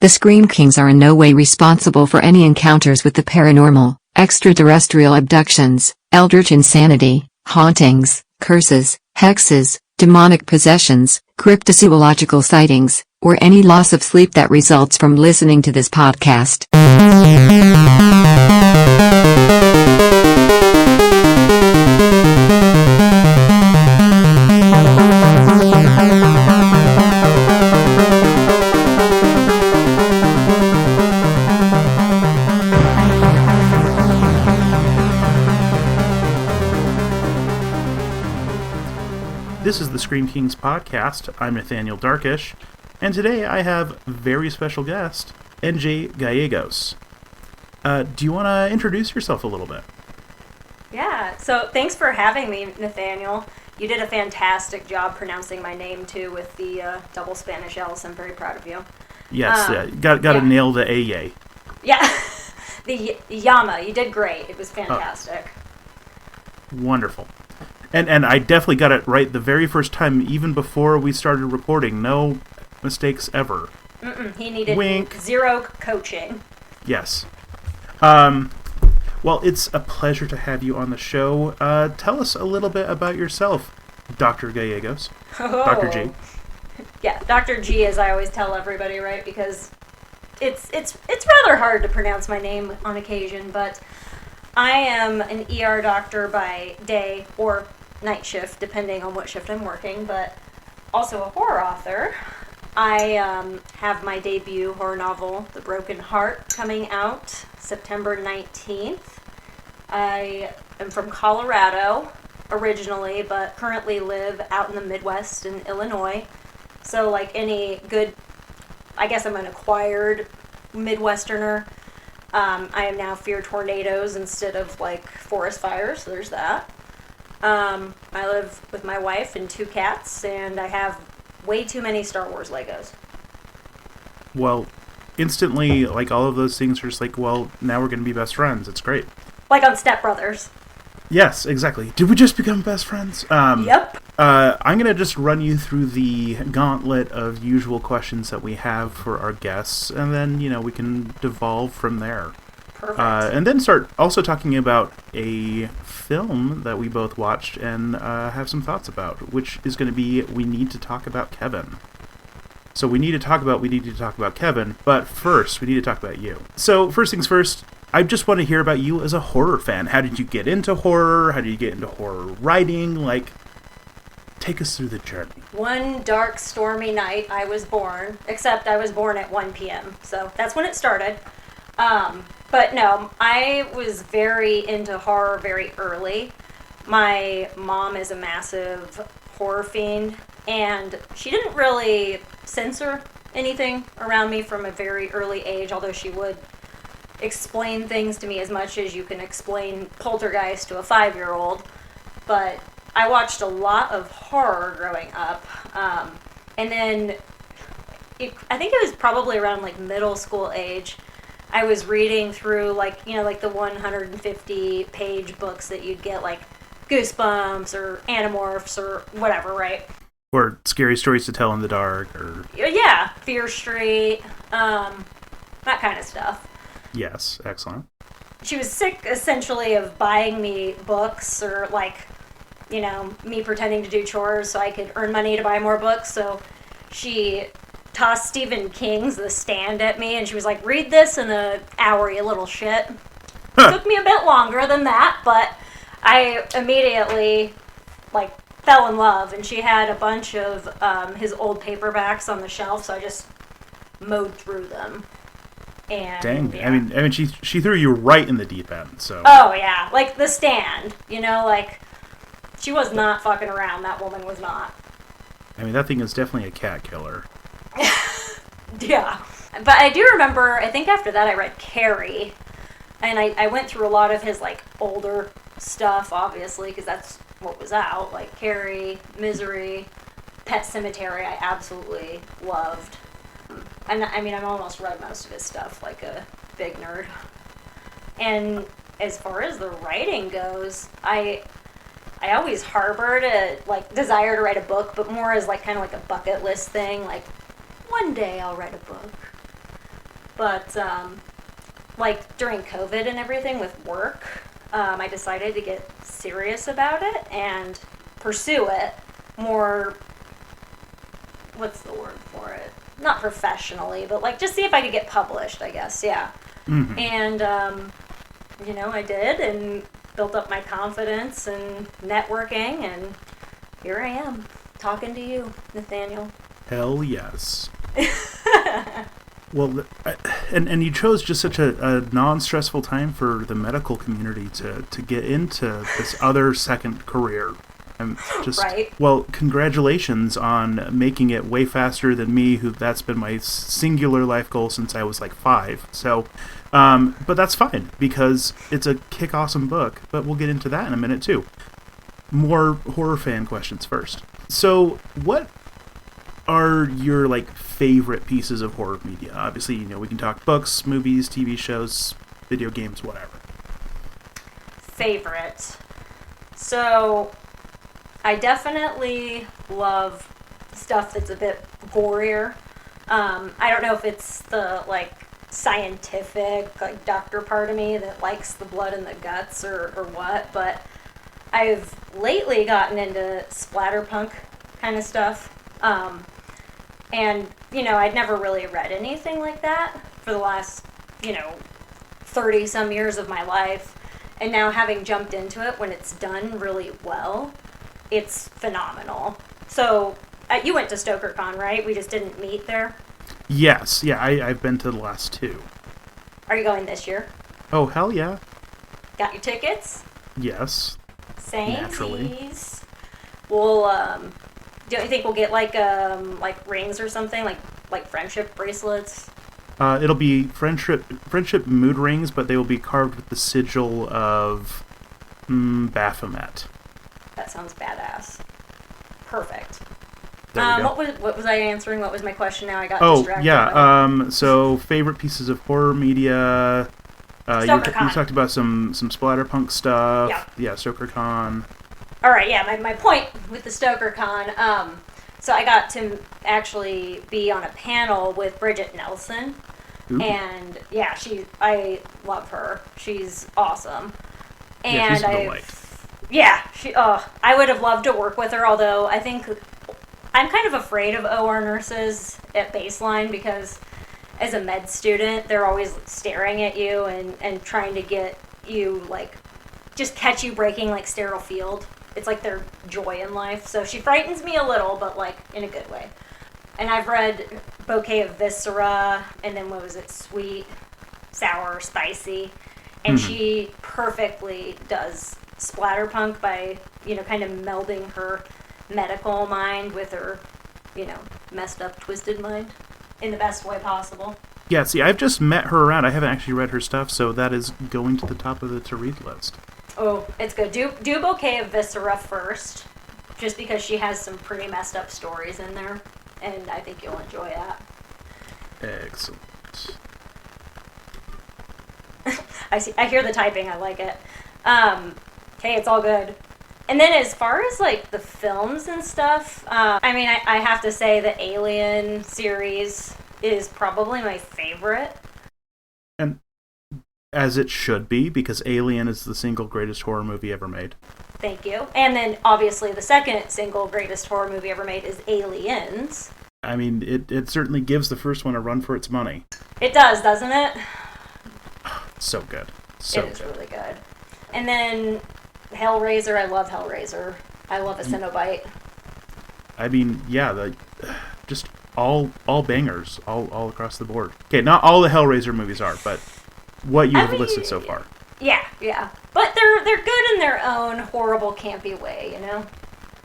The Scream Kings are in no way responsible for any encounters with the paranormal, extraterrestrial abductions, eldritch insanity, hauntings, curses, hexes, demonic possessions, cryptozoological sightings, or any loss of sleep that results from listening to this podcast. This is the Scream Kings podcast. I'm Nathaniel Darkish, and today I have a very special guest, NJ Gallegos. Do you want to introduce yourself a little bit? Yeah, so thanks for having me, Nathaniel. You did a fantastic job pronouncing my name, too, with the double Spanish L's. I'm very proud of you. Yes, got to nail the A-yay. Yeah, the Yama, you did great. It was fantastic. Wonderful. And I definitely got it right the very first time, even before we started recording. No mistakes ever. He needed zero coaching. Yes. Well, it's a pleasure to have you on the show. Tell us a little bit about yourself, Dr. Gallegos. Oh. Dr. G. Yeah, Dr. G, as I always tell everybody, right? Because it's rather hard to pronounce my name on occasion, but I am an ER doctor by day or night shift, depending on what shift I'm working, but also a horror author. I have my debut horror novel, The Broken Heart, coming out September 19th. I am from Colorado originally, but currently live out in the Midwest in Illinois. So like any good, I guess I'm an acquired Midwesterner. I am now fear tornadoes instead of like forest fires, so there's that. I live with my wife and 2 cats, and I have way too many Star Wars Legos. Well, instantly, like, all of those things are just like, well, now we're going to be best friends. It's great. Like on Step Brothers. Yes, exactly. Did we just become best friends? Yep. I'm going to just run you through the gauntlet of usual questions that we have for our guests, and then, we can devolve from there. Perfect. And then start also talking about a film that we both watched and have some thoughts about, which is going to be We Need to Talk About Kevin. So we need to talk about Kevin, but first we need to talk about you. So first things first, I just want to hear about you as a horror fan. How did you get into horror? How did you get into horror writing? Like, take us through the journey. One dark, stormy night I was born, except I was born at 1 p.m., so that's when it started. But no, I was very into horror very early. My mom is a massive horror fiend, and she didn't really censor anything around me from a very early age, although she would explain things to me as much as you can explain Poltergeist to a 5-year-old. But I watched a lot of horror growing up, and then I think it was probably around like middle school age. I was reading through like the 150-page books that you'd get, like Goosebumps or Animorphs or whatever, right? Or Scary Stories to Tell in the Dark, or... Yeah, Fear Street, that kind of stuff. Yes, excellent. She was sick, essentially, of buying me books or, like, me pretending to do chores so I could earn money to buy more books, so she tossed Stephen King's The Stand at me, and she was like, read this in an hour, you little shit. It took me a bit longer than that, but I immediately, fell in love, and she had a bunch of his old paperbacks on the shelf, so I just mowed through them. And, dang, yeah. I mean, she threw you right in the deep end, so... Oh, yeah, like The Stand, she was not fucking around, that woman was not. I mean, that thing is definitely a cat killer. Yeah. But I do remember, I think after that I read Carrie, and I went through a lot of his, older stuff, obviously, because that's what was out, like Carrie, Misery, Pet Sematary, I absolutely loved. And I mean, I've almost read most of his stuff, like a big nerd. And as far as the writing goes, I always harbored a desire to write a book, but more as kind of a bucket list thing. Like, one day I'll write a book. but like during COVID and everything with work, I decided to get serious about it and pursue it more. What's the word for it? Not professionally, but like just see if I could get published, I guess. Yeah. Mm-hmm. And I did, and built up my confidence and networking, and here I am talking to you, Nathaniel. Hell yes. Well, and you chose just such a non-stressful time for the medical community to get into this other second career. I'm just Right. Well, congratulations on making it way faster than me, who that's been my singular life goal since I was like 5. So, but that's fine because it's a kick-awesome book, but we'll get into that in a minute too. More horror fan questions first. So, what are your like favorite pieces of horror media? Obviously, we can talk books, movies, TV shows, video games, whatever. Favorite. So, I definitely love stuff that's a bit gorier. I don't know if it's the like scientific like doctor part of me that likes the blood and the guts or what, but I've lately gotten into splatterpunk kind of stuff. And, I'd never really read anything like that for the last, 30 some years of my life. And now having jumped into it when it's done really well, it's phenomenal. So, you went to StokerCon, right? We just didn't meet there? Yes, yeah, I've been to the last 2. Are you going this year? Oh, hell yeah. Got your tickets? Yes. Naturally. Samesies. Well, don't you think we'll get like rings or something, like friendship bracelets? It'll be friendship mood rings, but they will be carved with the sigil of Baphomet. That sounds badass. Perfect. There we go. What was I answering? What was my question? Now I got Oh, distracted. yeah. So favorite pieces of horror media. You StokerCon. talked about some splatterpunk stuff. Yeah. Yeah, StokerCon. All right, yeah, my point with the StokerCon, so I got to actually be on a panel with Bridget Nelson, Ooh. and yeah, I love her. She's awesome. And Yeah, she's a delight. I would have loved to work with her, although I think I'm kind of afraid of OR nurses at baseline because as a med student, they're always staring at you and trying to get you, like, just catch you breaking, like, sterile field. It's like their joy in life. So she frightens me a little, but like in a good way. And I've read Bouquet of Viscera, and then what was it? Sweet, sour, spicy. And she perfectly does splatterpunk by, kind of melding her medical mind with her, messed up, twisted mind in the best way possible. Yeah, see, I've just met her around. I haven't actually read her stuff, so that is going to the top of the to-read list. Oh, it's good. Do Bouquet of Viscera first, just because she has some pretty messed up stories in there, and I think you'll enjoy that. Excellent. I hear the typing. I like it. Okay, it's all good. And then as far as like the films and stuff, I have to say the Alien series is probably my favorite. And as it should be, because Alien is the single greatest horror movie ever made. Thank you. And then obviously the second single greatest horror movie ever made is Aliens. I mean, it certainly gives the first one a run for its money. It does, doesn't it? So good. So It is good. really good. And then Hellraiser, I love Hellraiser. I love a Cenobite. I mean, yeah, just all bangers, all across the board. Okay, not all the Hellraiser movies are, but what you have listed so far. Yeah. But they're good in their own horrible, campy way,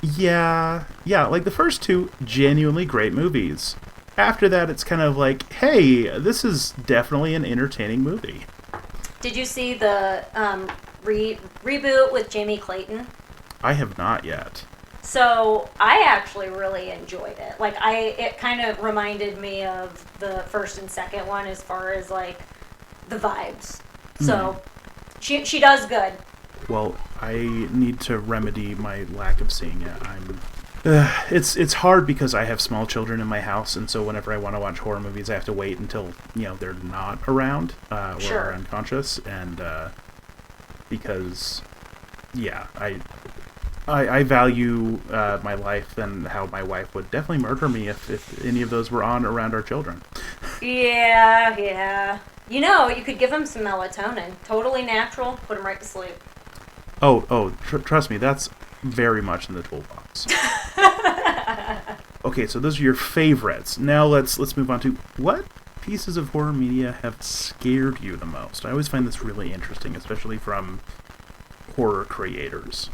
Yeah, like the first 2, genuinely great movies. After that, it's kind of like, hey, this is definitely an entertaining movie. Did you see the reboot with Jamie Clayton? I have not yet. So I actually really enjoyed it. Like it kind of reminded me of the first and second one as far as like the vibes. So she does good. Well, I need to remedy my lack of seeing it. I'm It's hard because I have small children in my house, and so whenever I want to watch horror movies, I have to wait until they're not around or Sure. are unconscious, and because I value my life and how my wife would definitely murder me if any of those were on around our children. Yeah. You could give them some melatonin. Totally natural. Put them right to sleep. Trust me, that's very much in the toolbox. Okay, so those are your favorites. Now let's move on to what pieces of horror media have scared you the most. I always find this really interesting, especially from horror creators.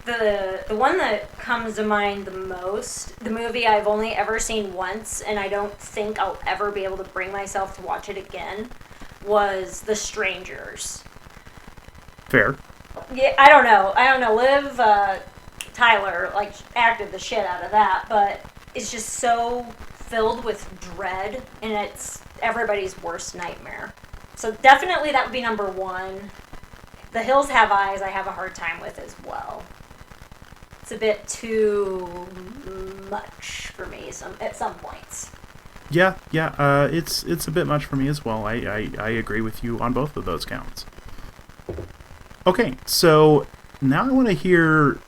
The one that comes to mind the most, the movie I've only ever seen once, and I don't think I'll ever be able to bring myself to watch it again, was The Strangers. Fair. Yeah, I don't know. Liv Tyler acted the shit out of that, but it's just so filled with dread, and it's everybody's worst nightmare. So definitely that would be number one. The Hills Have Eyes I have a hard time with as well. It's a bit too much for me at some points. Yeah, it's a bit much for me as well. I agree with you on both of those counts. Okay, so now I want to hear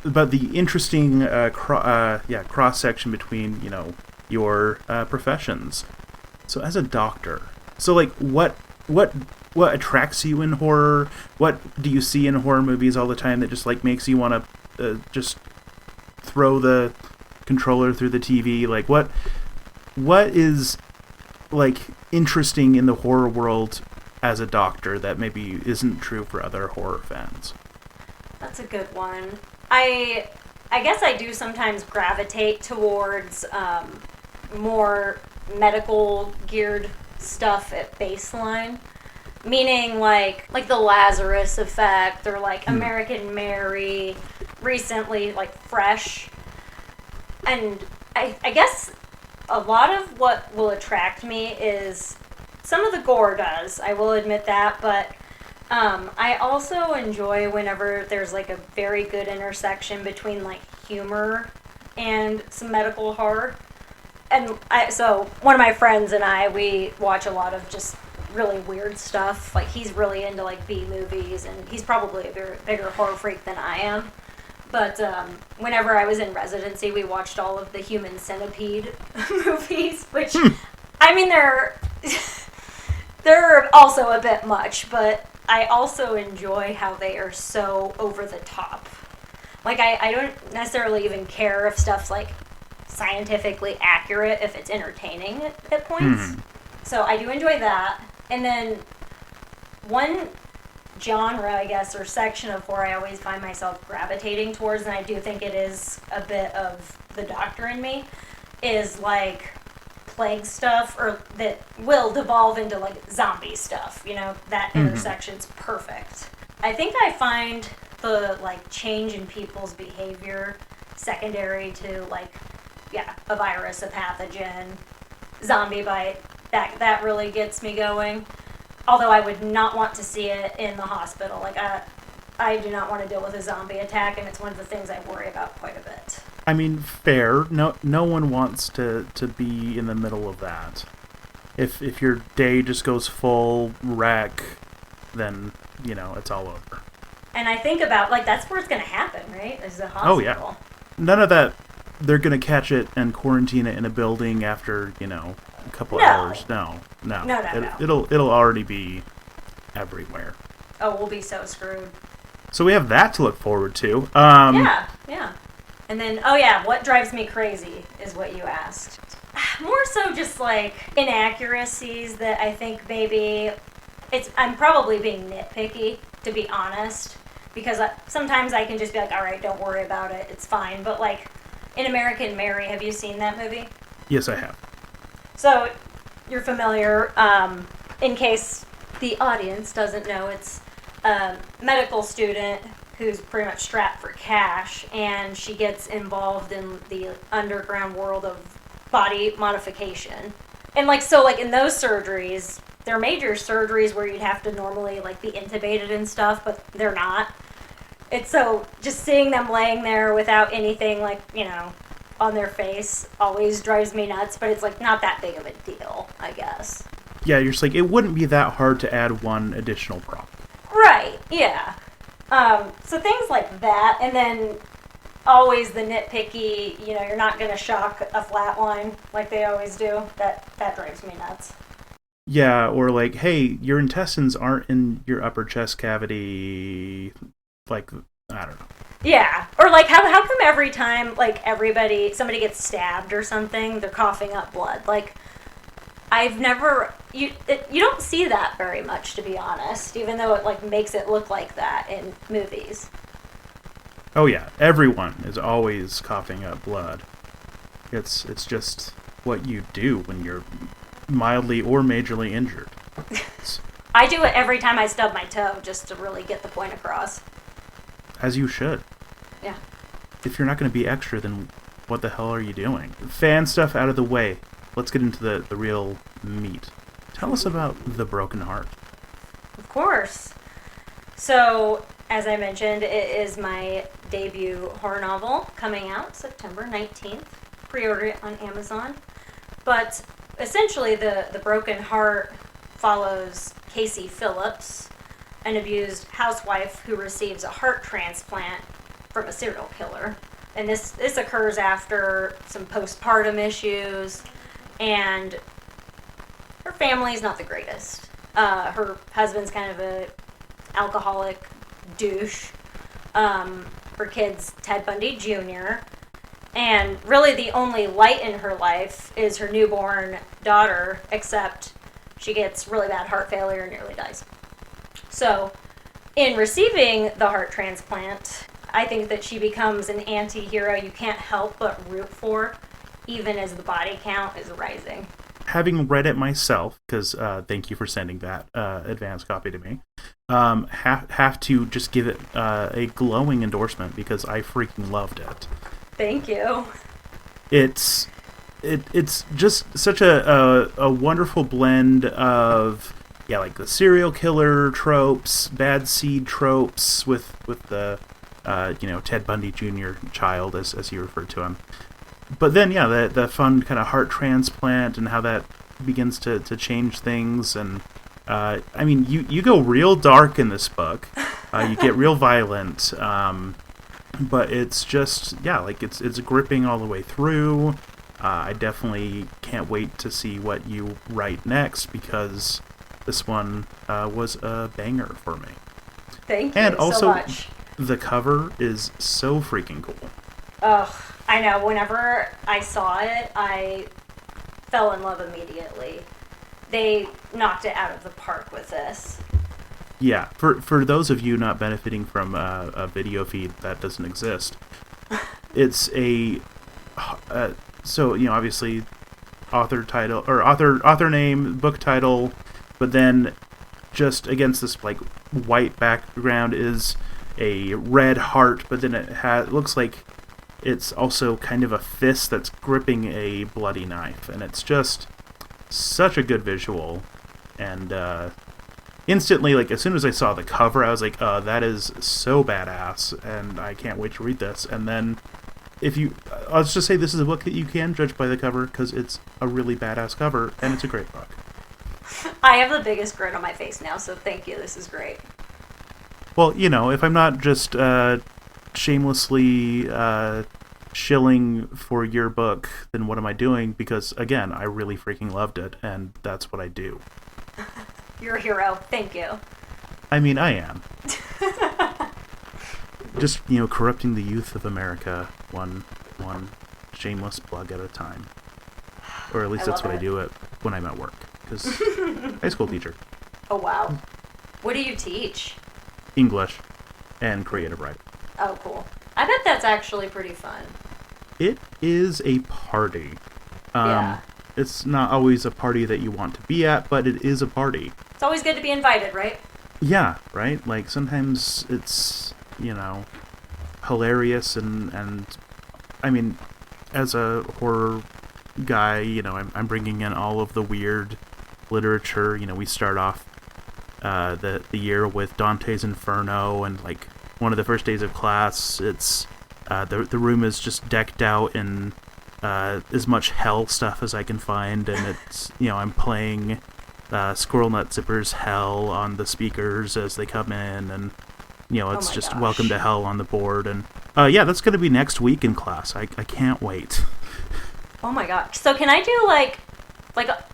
about the interesting cross-section between, your professions. So as a doctor, what attracts you in horror? What do you see in horror movies all the time that just makes you want to just throw the controller through the TV? What is interesting in the horror world as a doctor that maybe isn't true for other horror fans? That's a good one. I guess I do sometimes gravitate towards more medical geared stuff at baseline, meaning like the Lazarus Effect or American Mary, recently Fresh, and I guess a lot of what will attract me is some of the gore does, I will admit that, but I also enjoy whenever there's a very good intersection between humor and some medical horror. And so one of my friends and we watch a lot of just really weird stuff. He's really into B movies, and he's probably a bigger horror freak than I am. But whenever I was in residency, we watched all of the Human Centipede movies, which I mean they're also a bit much, but I also enjoy how they are so over the top. I don't necessarily even care if stuff's scientifically accurate if it's entertaining at points. So I do enjoy that. And then one genre, I guess, or section of horror I always find myself gravitating towards, and I do think it is a bit of the doctor in me, is plague stuff, or that will devolve into zombie stuff. That intersection's perfect. I think I find the change in people's behavior secondary to a virus, a pathogen, zombie bite. That really gets me going. Although I would not want to see it in the hospital. I do not want to deal with a zombie attack, and it's one of the things I worry about quite a bit. I mean, fair. No one wants to be in the middle of that. If your day just goes full wreck, then, it's all over. And I think about, that's where it's going to happen, right? Is the hospital. Oh, yeah. None of that, they're going to catch it and quarantine it in a building after, a couple hours. No. It'll already be everywhere. Oh, we'll be so screwed. So we have that to look forward to. Yeah. And then, what drives me crazy is what you asked. More so just inaccuracies that I think maybe I'm probably being nitpicky, to be honest, because sometimes I can just be all right, don't worry about it, it's fine. But in American Mary, have you seen that movie? Yes, I have. So you're familiar, in case the audience doesn't know, it's a medical student who's pretty much strapped for cash, and she gets involved in the underground world of body modification. And in those surgeries, they're major surgeries where you'd have to normally be intubated and stuff, but they're not. It's so, just seeing them laying there without anything, like, on their face always drives me nuts, but it's, like, not that big of a deal, I guess. Yeah, you're just like, it wouldn't be that hard to add one additional prop. Right, yeah. So things like that, and then always the nitpicky, you're not going to shock a flat line like they always do. That drives me nuts. Yeah, or like, hey, your intestines aren't in your upper chest cavity. Like, I don't know. Yeah, or like, how come every time, like, somebody gets stabbed or something, they're coughing up blood? Like, I've never, you don't see that very much, to be honest, even though it, like, makes it look like that in movies. Oh yeah, everyone is always coughing up blood. It's just what you do when you're mildly or majorly injured. I do it every time I stub my toe, just to really get the point across. As you should. Yeah. If you're not going to be extra, then what the hell are you doing? Fan stuff out of the way. Let's get into the real meat. Tell us about The Broken Heart. Of course. So, as I mentioned, it is my debut horror novel coming out September 19th. Pre-order it on Amazon. But essentially, The Broken Heart follows Casey Phillips, an abused housewife who receives a heart transplant from a serial killer. And this occurs after some postpartum issues, and her family's not the greatest. Her husband's kind of a alcoholic douche. Her kid's Ted Bundy Jr., and really the only light in her life is her newborn daughter, except she gets really bad heart failure and nearly dies. So, in receiving the heart transplant, I think that she becomes an anti-hero you can't help but root for, even as the body count is rising. Having read it myself, because thank you for sending that advance copy to me, have to just give it a glowing endorsement because I freaking loved it. Thank you. It's just such a wonderful blend of like the serial killer tropes, bad seed tropes with the Ted Bundy Jr. child as you referred to him. But then the fun kind of heart transplant and how that begins to change things, and you go real dark in this book. You get real violent. But it's just, it's gripping all the way through. I definitely can't wait to see what you write next, because this one was a banger for me. Thank you and also, so much. The cover is so freaking cool. Ugh, I know. Whenever I saw it, I fell in love immediately. They knocked it out of the park with this. Yeah, for those of you not benefiting from a video feed that doesn't exist, it's obviously author title or author name, book title, but then just against this like white background is a red heart, but then it looks like it's also kind of a fist that's gripping a bloody knife, and it's just such a good visual. And instantly, like, as soon as I saw the cover, I was like, that is so badass, and I can't wait to read this. And then, I'll just say this is a book that you can judge by the cover, because it's a really badass cover, and it's a great book. I have the biggest grin on my face now, so thank you. This is great. Well, if I'm not just shamelessly shilling for your book, then what am I doing? Because, again, I really freaking loved it, and that's what I do. You're a hero. Thank you. I mean, I am. Just, corrupting the youth of America one shameless plug at a time. Or at least that's what I do when I'm at work. Because high school teacher. Oh, wow. What do you teach? English and creative writing. Oh, cool. I bet that's actually pretty fun. It is a party. Yeah. It's not always a party that you want to be at, but it is a party. It's always good to be invited, right? Yeah, right? Like, sometimes it's, hilarious and I mean, as a horror guy, I'm bringing in all of the weird literature. We start off the year with Dante's Inferno and, like, one of the first days of class. It's the room is just decked out in as much hell stuff as I can find, and it's I'm playing Squirrel Nut Zipper's Hell on the speakers as they come in, and it's just gosh. Welcome to Hell on the board, and that's going to be next week in class. I can't wait. Oh my gosh. So can I do like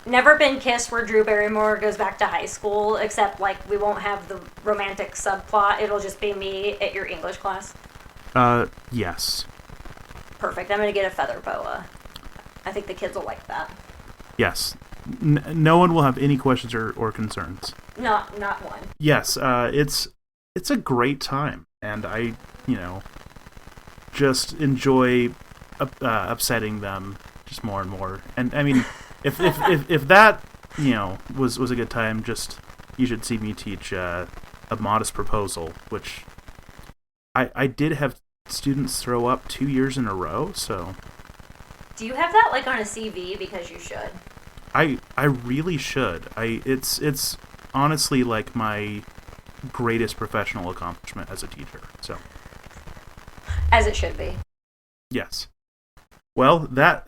Never Been Kissed where Drew Barrymore goes back to high school, except like we won't have the romantic subplot. It'll just be me at your English class? Yes. Perfect. I'm going to get a feather boa. I think the kids will like that. Yes. No one will have any questions or concerns. Not one. Yes, it's a great time, and I, just enjoy upsetting them just more and more. And I mean, if that was a good time, just you should see me teach a modest proposal, which I did have students throw up 2 years in a row. So, do you have that like on a CV? Because you should. I really should. It's honestly like my greatest professional accomplishment as a teacher. So, as it should be. Yes. Well, that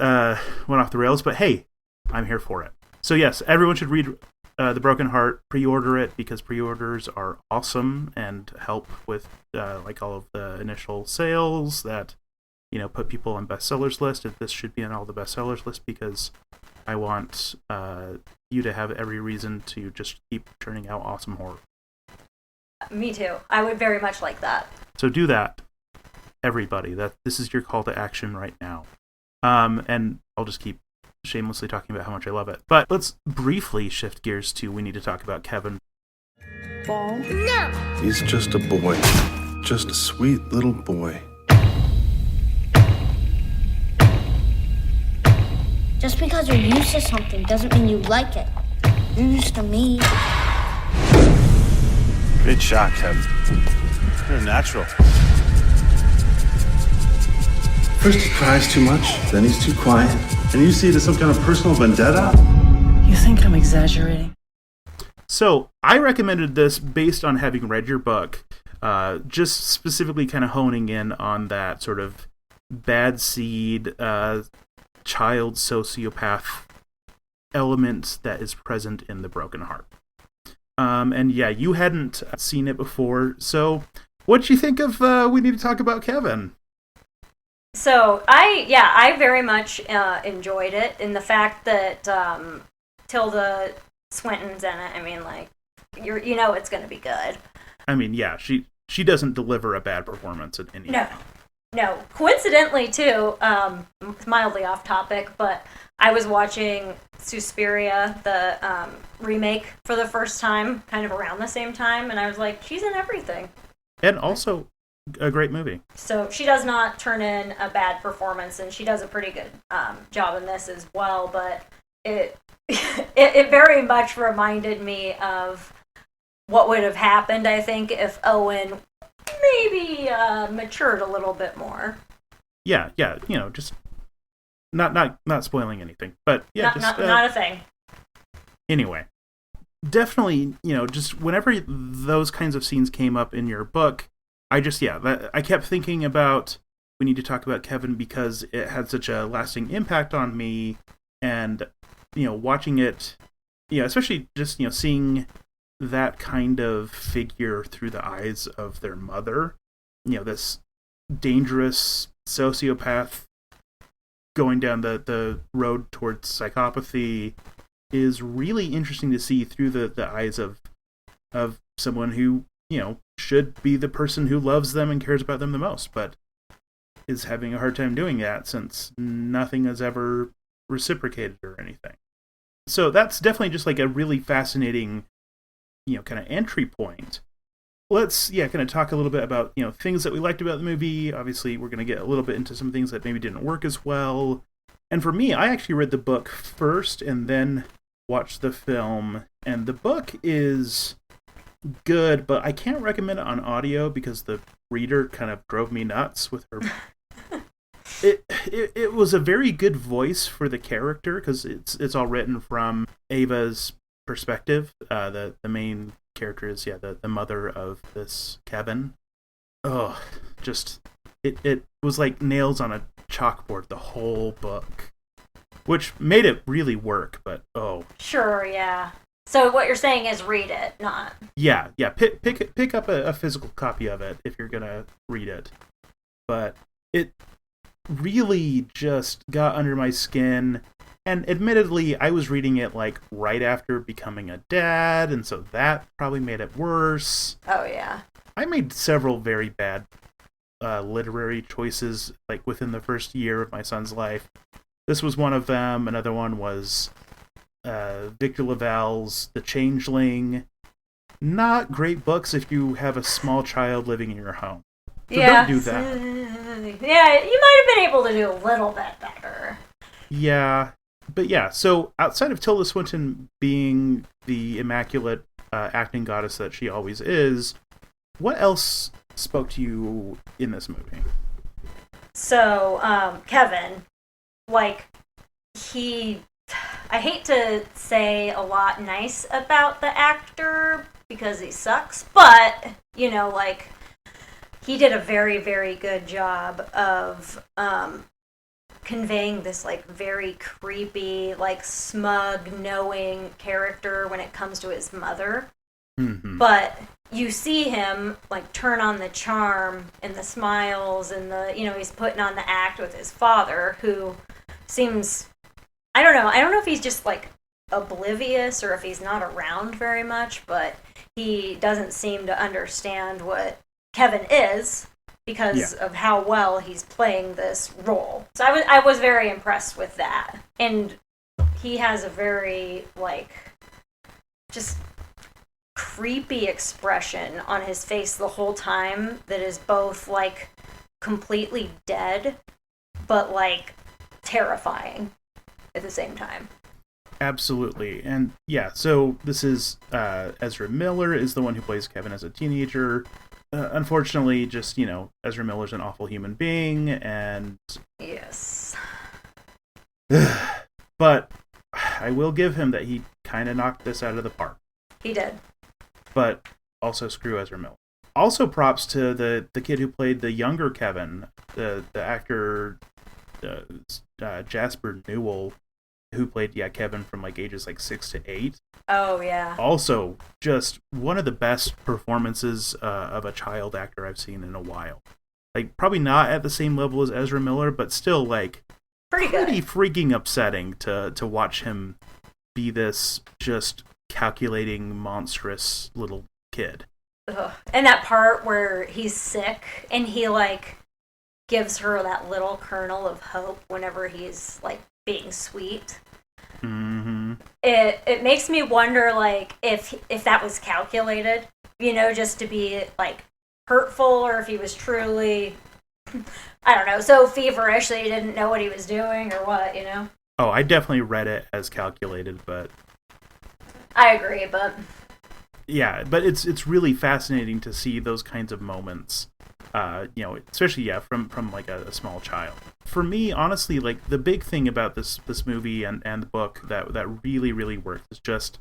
went off the rails, but hey, I'm here for it. So yes, everyone should read The Broken Heart, pre-order it, because pre-orders are awesome and help with like all of the initial sales that put people on bestsellers list. This should be on all the bestsellers list because I want you to have every reason to just keep churning out awesome horror. Me too. I would very much like that. So do that, everybody. This is your call to action right now. And I'll just keep shamelessly talking about how much I love it. But let's briefly shift gears to we need to talk about Kevin. Ball? No! He's just a boy. Just a sweet little boy. Just because you're used to something doesn't mean you like it. You're used to me. Great shot, Kevin. You're a natural. First he cries too much, then he's too quiet. And you see it as some kind of personal vendetta? You think I'm exaggerating? So, I recommended this based on having read your book, just specifically kind of honing in on that sort of bad seed, child sociopath element that is present in The Broken Heart. And yeah, you hadn't seen it before, so what'd you think of We Need to Talk About Kevin? So I very much enjoyed it, in the fact that Tilda Swinton's in it. I mean, like, it's going to be good. I mean, yeah, she doesn't deliver a bad performance in any. No. Coincidentally, too, mildly off topic, but I was watching Suspiria, the remake, for the first time, kind of around the same time, and I was like, she's in everything. And also a great movie. So she does not turn in a bad performance, and she does a pretty good job in this as well, but it very much reminded me of what would have happened, I think, if Owen maybe matured a little bit more. Yeah, just not spoiling anything, but yeah, not a thing. Anyway, definitely, just whenever those kinds of scenes came up in your book, I kept thinking about We Need to Talk About Kevin because it had such a lasting impact on me, and watching it, especially just seeing that kind of figure through the eyes of their mother, this dangerous sociopath going down the road towards psychopathy, is really interesting to see through the eyes of someone who should be the person who loves them and cares about them the most, but is having a hard time doing that since nothing has ever reciprocated or anything. So that's definitely just like a really fascinating kind of entry point. Let's kind of talk a little bit about things that we liked about the movie. Obviously we're going to get a little bit into some things that maybe didn't work as well. And for me, I actually read the book first and then watched the film, and the book is good, but I can't recommend it on audio because the reader kind of drove me nuts with her. It was a very good voice for the character because it's all written from Ava's perspective. The main character is the mother of this Kevin. oh, just it was like nails on a chalkboard the whole book, which made it really work. But Sure, yeah. So what you're saying is read it, not... Yeah. Pick up a physical copy of it if you're gonna read it. But it really just got under my skin. And admittedly, I was reading it like right after becoming a dad, and so that probably made it worse. Oh, yeah. I made several very bad literary choices like within the first year of my son's life. This was one of them. Another one was Victor LaValle's The Changeling. Not great books if you have a small child living in your home. So don't do that. Yeah, you might have been able to do a little bit better. Yeah. But yeah, so outside of Tilda Swinton being the immaculate acting goddess that she always is, what else spoke to you in this movie? So, Kevin, like, I hate to say a lot nice about the actor because he sucks, but, you know, like, he did a very, very good job of conveying this, like, very creepy, like, smug, knowing character when it comes to his mother. Mm-hmm. But you see him, like, turn on the charm and the smiles and the, you know, he's putting on the act with his father, who seems, I don't know if he's just, like, oblivious or if he's not around very much, but he doesn't seem to understand what Kevin is because of how well he's playing this role. So I was very impressed with that. And he has a very, like, just creepy expression on his face the whole time that is both, like, completely dead, but, like, terrifying at the same time. Absolutely. And yeah, so this is Ezra Miller is the one who plays Kevin as a teenager. Unfortunately, just, you know, Ezra Miller's an awful human being, and... Yes. But I will give him that he kind of knocked this out of the park. He did. But also screw Ezra Miller. Also props to the kid who played the younger Kevin, the actor Jasper Newell, who played Kevin from like ages like 6 to 8. Oh yeah. Also, just one of the best performances of a child actor I've seen in a while. Like, probably not at the same level as Ezra Miller, but still, like, pretty freaking upsetting to watch him be this just calculating, monstrous little kid. Ugh. And that part where he's sick and he, like, gives her that little kernel of hope whenever he's, like, being sweet. Mm-hmm. It makes me wonder, like, if that was calculated, you know, just to be, like, hurtful, or if he was truly, I don't know, so feverish that he didn't know what he was doing or what, you know? Oh, I definitely read it as calculated, but... I agree, but... Yeah, but it's really fascinating to see those kinds of moments, you know, especially, from like a small child. For me, honestly, like, the big thing about this movie and the book that really, really worked is just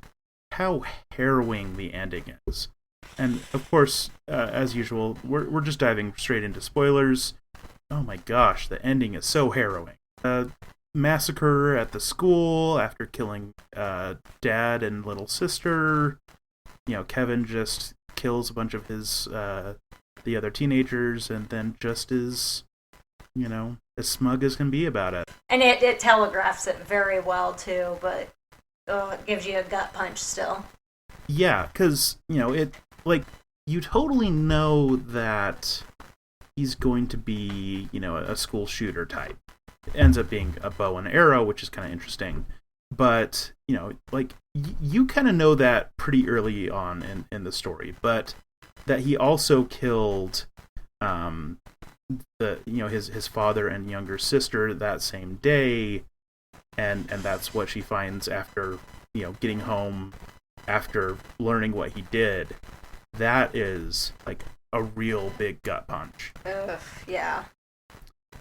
how harrowing the ending is. And, of course, as usual, we're just diving straight into spoilers. Oh my gosh, the ending is so harrowing. Massacre at the school after killing dad and little sister. You know, Kevin just kills a bunch of his the other teenagers and then just is, you know, as smug as can be about it. And it telegraphs it very well, too, but it gives you a gut punch still. Yeah, because, you know, it, like, you totally know that he's going to be, you know, a school shooter type. It ends up being a bow and arrow, which is kind of interesting. But, you know, like, you kind of know that pretty early on in the story. But that he also killed his father and younger sister that same day, and that's what she finds after, you know, getting home after learning what he did. That is, like, a real big gut punch. Ugh, yeah.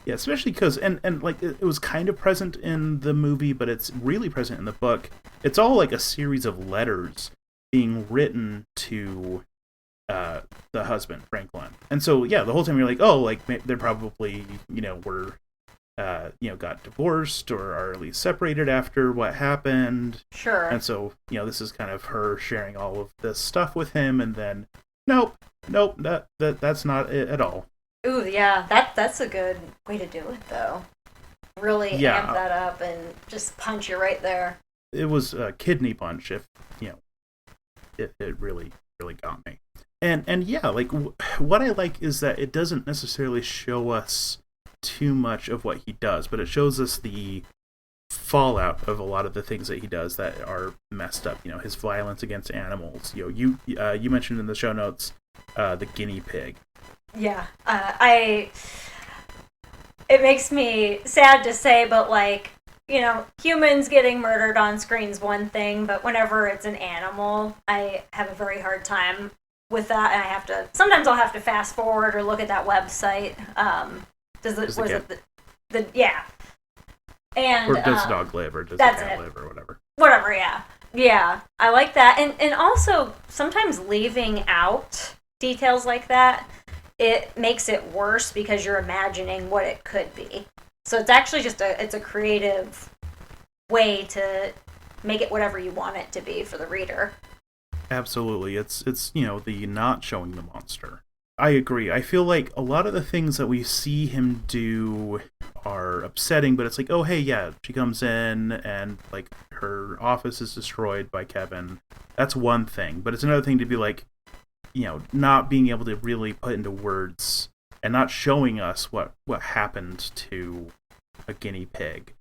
Yeah, especially because, and like, it was kind of present in the movie, but it's really present in the book. It's all like a series of letters being written to the husband, Franklin. And so, yeah, the whole time you're like, oh, like, they're probably, were, got divorced or are at least separated after what happened. Sure. And so, this is kind of her sharing all of this stuff with him, and then, nope, that's not it at all. Ooh, yeah, that's a good way to do it, though. Really amp that up and just punch you right there. It was a kidney punch, if, it really, really got me. And yeah, like, what I like is that it doesn't necessarily show us too much of what he does, but it shows us the fallout of a lot of the things that he does that are messed up. His violence against animals. You mentioned in the show notes the guinea pig. Yeah, it makes me sad to say, but like, humans getting murdered on screen's one thing, but whenever it's an animal, I have a very hard time with that, and sometimes I'll have to fast forward or look at that website. Yeah. And or does the dog live, or does the cat live, or whatever. Whatever, yeah. Yeah, I like that. And also, sometimes leaving out details like that, it makes it worse because you're imagining what it could be. So it's actually just it's a creative way to make it whatever you want it to be for the reader. Absolutely. It's the not showing the monster. I agree. I feel like a lot of the things that we see him do are upsetting, but it's like, oh, hey, yeah, she comes in and, like, her office is destroyed by Kevin. That's one thing. But it's another thing to be like, not being able to really put into words and not showing us what happened to a guinea pig.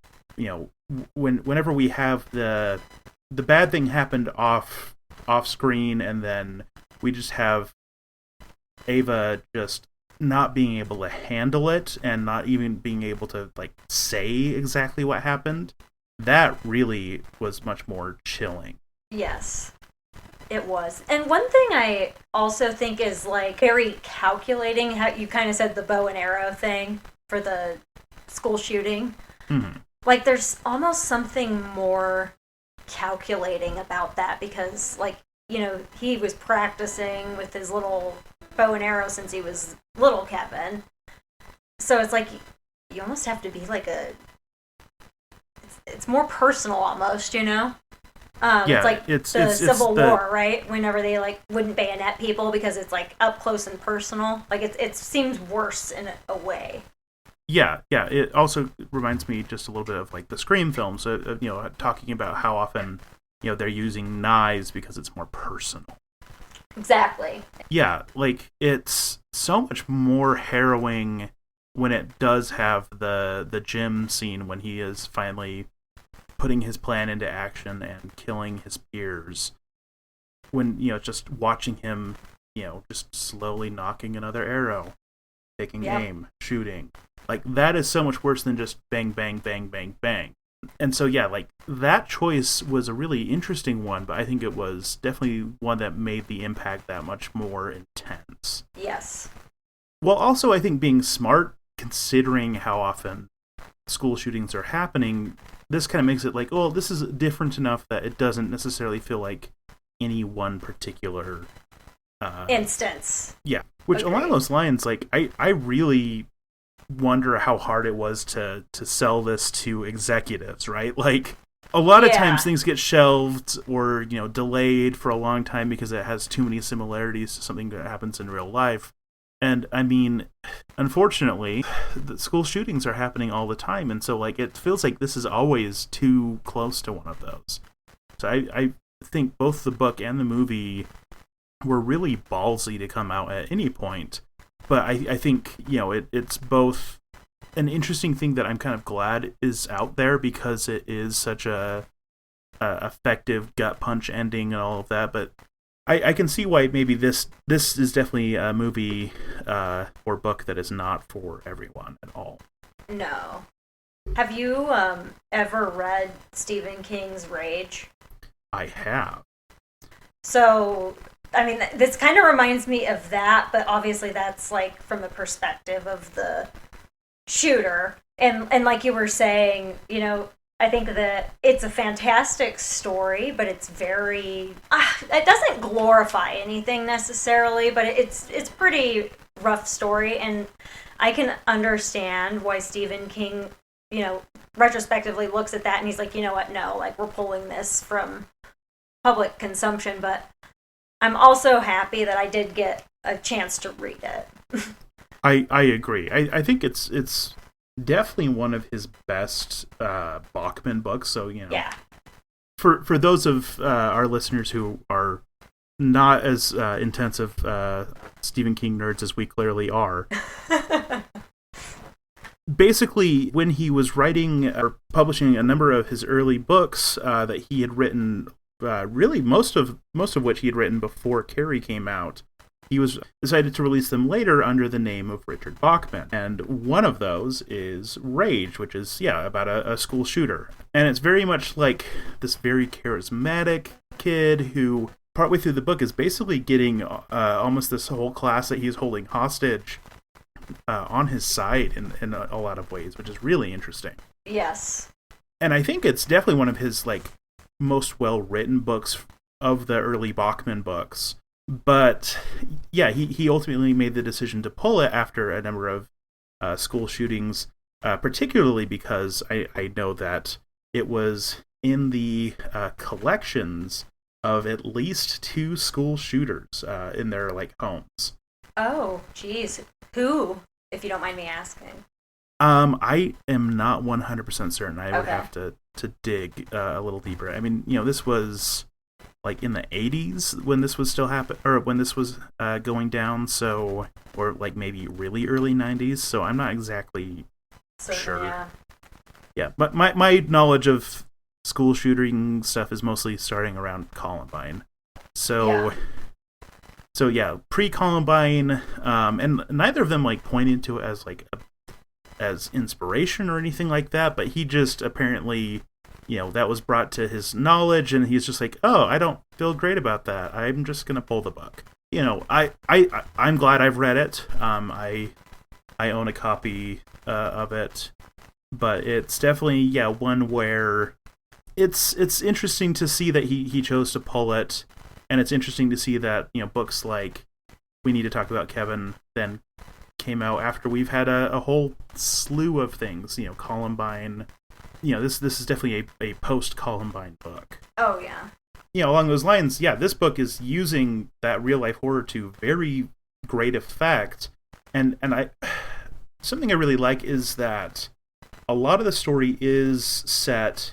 Whenever we have the bad thing happened off screen, and then we just have Ava just not being able to handle it and not even being able to, like, say exactly what happened, that really was much more chilling. Yes, it was. And one thing I also think is, like, very calculating, how you kind of said the bow and arrow thing for the school shooting. Mm-hmm. Like, there's almost something more calculating about that because, like, he was practicing with his little bow and arrow since he was little Kevin. So it's like, you almost have to be like it's more personal almost, Yeah, it's like the Civil War, right? Whenever they, like, wouldn't bayonet people because it's, like, up close and personal. Like, it seems worse in a way. Yeah. It also reminds me just a little bit of, like, the Scream films, talking about how often, they're using knives because it's more personal. Exactly. Yeah, like, it's so much more harrowing when it does have the gym scene when he is finally putting his plan into action and killing his peers. When, just watching him, just slowly knocking another arrow, taking aim, shooting. Like, that is so much worse than just bang, bang, bang, bang, bang. And so, yeah, like, that choice was a really interesting one, but I think it was definitely one that made the impact that much more intense. Yes. Well, also, I think being smart, considering how often school shootings are happening, this kind of makes it like, oh, this is different enough that it doesn't necessarily feel like any one particular instance. Yeah. Which, along those lines, like, I really wonder how hard it was to sell this to executives, right? Like, a lot of times things get shelved or, delayed for a long time because it has too many similarities to something that happens in real life. And, I mean, unfortunately, the school shootings are happening all the time, and so, like, it feels like this is always too close to one of those. So I think both the book and the movie were really ballsy to come out at any point. But I think, it's both an interesting thing that I'm kind of glad is out there because it is such a effective gut punch ending and all of that. But I can see why maybe this is definitely a movie or book that is not for everyone at all. No. Have you ever read Stephen King's Rage? I have. So, I mean, this kind of reminds me of that, but obviously that's, like, from the perspective of the shooter. And like you were saying, I think that it's a fantastic story, but it's very... it doesn't glorify anything necessarily, but it's pretty rough story, and I can understand why Stephen King, retrospectively looks at that and he's like, you know what, no, like, we're pulling this from public consumption, but I'm also happy that I did get a chance to read it. I agree. I think it's definitely one of his best Bachman books, so, Yeah. For those of our listeners who are not as intensive Stephen King nerds as we clearly are, basically, when he was writing or publishing a number of his early books that he had written, really most of which he had written before Carrie came out, he was decided to release them later under the name of Richard Bachman. And one of those is Rage, which is, about a school shooter. And it's very much like this very charismatic kid who, partway through the book, is basically getting almost this whole class that he's holding hostage on his side in a lot of ways, which is really interesting. Yes. And I think it's definitely one of his, like, most well-written books of the early Bachman books. But he ultimately made the decision to pull it after a number of school shootings, particularly because I know that it was in the collections of at least 2 school shooters in their, like, homes. Oh, geez. Who, if you don't mind me asking? I am not 100% certain. I would have to dig a little deeper. I mean, this was like in the 80s when this was still when this was going down, so, or like maybe really early 90s, so I'm not exactly sure. Yeah, but my knowledge of school shooting stuff is mostly starting around Columbine. So pre-Columbine, and neither of them, like, pointed to it as, like, as inspiration or anything like that, but he just apparently, that was brought to his knowledge, and he's just like, oh, I don't feel great about that. I'm just gonna pull the book. I'm glad I've read it. I own a copy of it, but it's definitely one where it's interesting to see that he chose to pull it, and it's interesting to see that books like We Need to Talk About Kevin then came out after we've had a whole slew of things. Columbine. This is definitely a post-Columbine book. Oh, yeah. Along those lines, this book is using that real-life horror to very great effect. And something I really like is that a lot of the story is set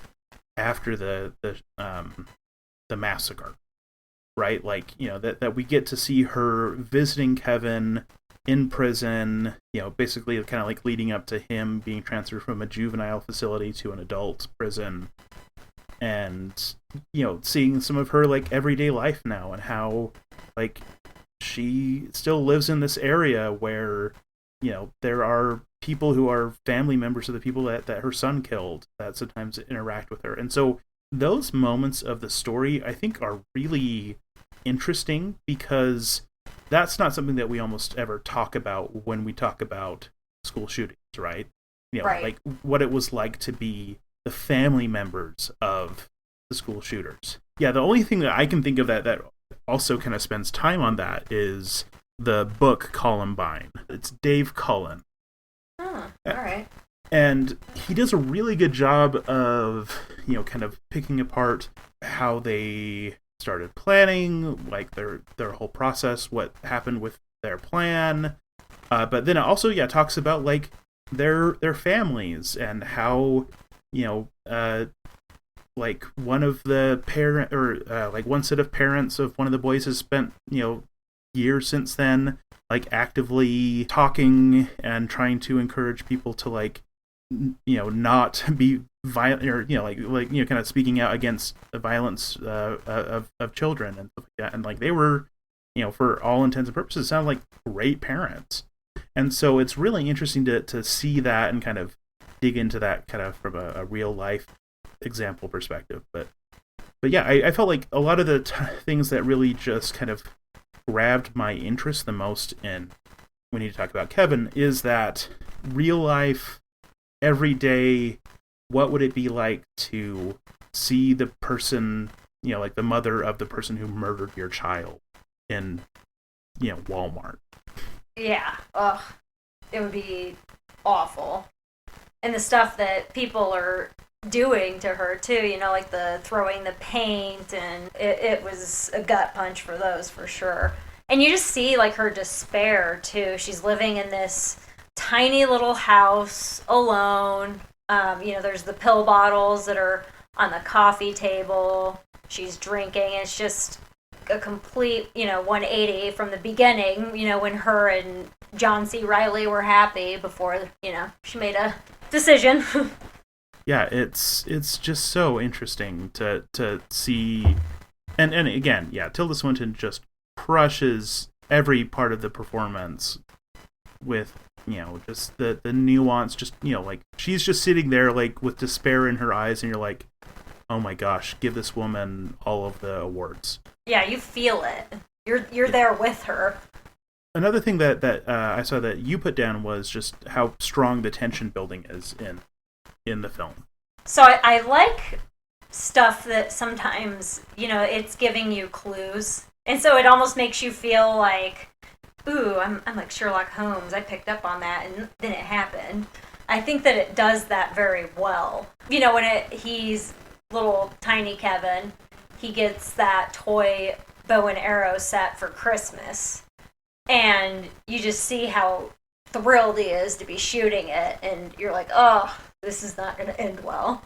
after the massacre, right? Like, that we get to see her visiting Kevin in prison, basically kind of like leading up to him being transferred from a juvenile facility to an adult prison, and seeing some of her, like, everyday life now, and how, like, she still lives in this area where there are people who are family members of the people that her son killed that sometimes interact with her. And so those moments of the story, I think, are really interesting, because that's not something that we almost ever talk about when we talk about school shootings, right? Right. Like what it was like to be the family members of the school shooters. Yeah, the only thing that I can think of that also kind of spends time on that is the book Columbine. It's Dave Cullen. Oh, all right. And he does a really good job of, kind of picking apart how they started planning, like their whole process, what happened with their plan. But then it also, talks about, like, their families and how, like, one of the parent, or like one set of parents of one of the boys has spent, years since then, like, actively talking and trying to encourage people to, like, not be violent, or kind of speaking out against the violence of children and stuff like that. And, like, they were, for all intents and purposes, sound like great parents. And so it's really interesting to see that and kind of dig into that kind of from a real life example perspective. But I felt like a lot of the things that really just kind of grabbed my interest the most in We Need to Talk About Kevin is that real life, every day, what would it be like to see the person like the mother of the person who murdered your child in, Walmart. Yeah. Ugh. It would be awful. And the stuff that people are doing to her too, like the throwing the paint, and it was a gut punch for those for sure. And you just see like her despair too. She's living in this tiny little house alone. There's the pill bottles that are on the coffee table. She's drinking. It's just a complete, 180 from the beginning, when her and John C. Reilly were happy before, she made a decision. Yeah, it's just so interesting to see. And again, yeah, Tilda Swinton just crushes every part of the performance with, just the nuance, just, like, she's just sitting there, like, with despair in her eyes, and you're like, oh my gosh, give this woman all of the awards. Yeah, you feel it. You're there with her. Another thing that I saw that you put down was just how strong the tension building is in the film. So I like stuff that sometimes, it's giving you clues. And so it almost makes you feel like, ooh, I'm like Sherlock Holmes. I picked up on that, and then it happened. I think that it does that very well. When he's little tiny Kevin, he gets that toy bow and arrow set for Christmas. And you just see how thrilled he is to be shooting it. And you're like, oh, this is not going to end well.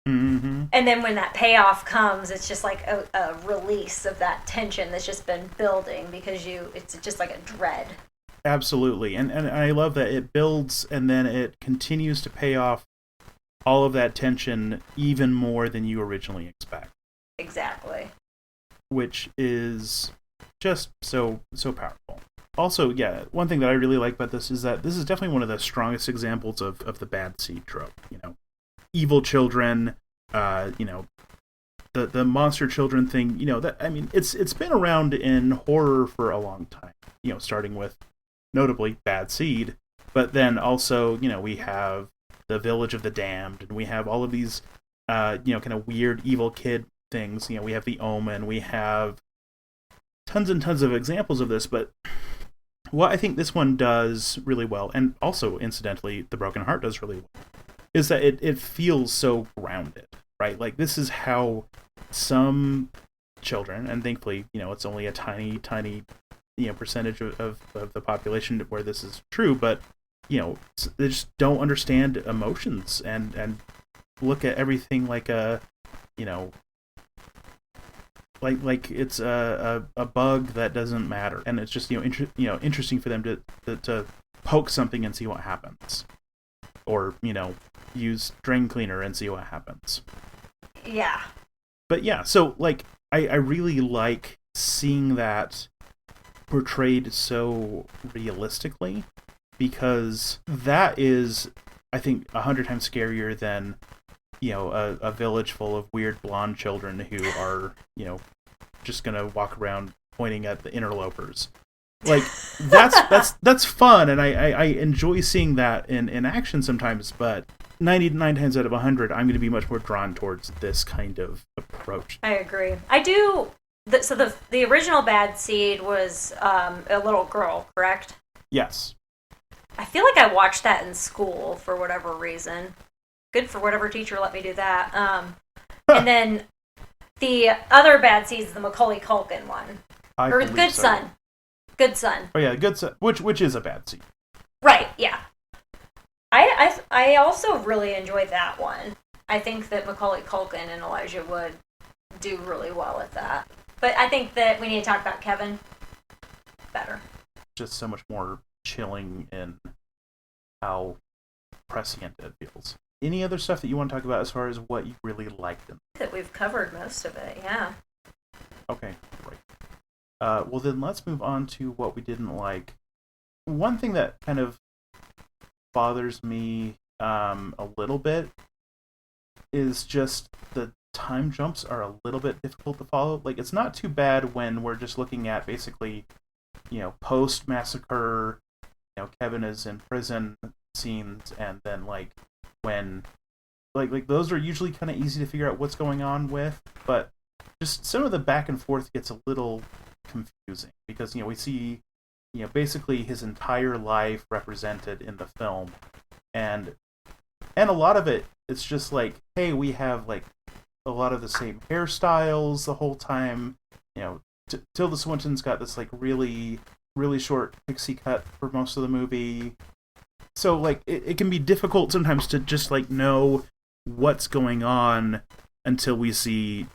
Mm-hmm. And then when that payoff comes, it's just like a release of that tension that's just been building because it's just like a dread. Absolutely. And I love that it builds and then it continues to pay off all of that tension even more than you originally expect. Exactly. Which is just so powerful. Also, yeah, one thing that I really like about this is that this is definitely one of the strongest examples of the bad seed trope. Evil children, the monster children thing. It's been around in horror for a long time. Starting with notably Bad Seed, but then also we have the Village of the Damned, and we have all of these kind of weird evil kid things. We have The Omen, we have tons and tons of examples of this, but what I think this one does really well, and also incidentally The Broken Heart does really well, is that it feels so grounded, right? Like, this is how some children, and thankfully, it's only a tiny percentage of the population where this is true, but they just don't understand emotions and look at everything like a like it's a bug that doesn't matter, and it's just interesting for them to poke something and see what happens, or use drain cleaner and see what happens. Yeah. But yeah, so like I really like seeing that portrayed so realistically, because that is, I think, 100 times scarier than a village full of weird blonde children who are just gonna walk around pointing at the interlopers. Like, that's fun, and I enjoy seeing that in action sometimes, but 99 times out of 100 I'm going to be much more drawn towards this kind of approach. I agree. I do. So the original Bad Seed was a little girl, correct? Yes. I feel like I watched that in school for whatever reason. Good for whatever teacher let me do that. And then the other Bad Seed is the Macaulay Culkin one. Or Good Son. Good Son. Oh yeah, Good Son, which is a Bad Seed. Right, yeah. I also really enjoyed that one. I think that Macaulay Culkin and Elijah Wood do really well at that. But I think that we need to talk about Kevin better. Just so much more chilling in how prescient it feels. Any other stuff that you want to talk about as far as what you really liked in that we've covered most of it, yeah. Okay, great. Well then let's move on to what we didn't like. One thing that kind of bothers me a little bit is just the time jumps are a little bit difficult to follow. Like, it's not too bad when we're just looking at basically, post-massacre, Kevin is in prison scenes, and then like when like those are usually kind of easy to figure out what's going on with, but just some of the back and forth gets a little confusing because we see basically his entire life represented in the film, and a lot of it's just like, hey, we have like a lot of the same hairstyles the whole time. Tilda Swinton's got this like really really short pixie cut for most of the movie, so like it can be difficult sometimes to just like know what's going on until we see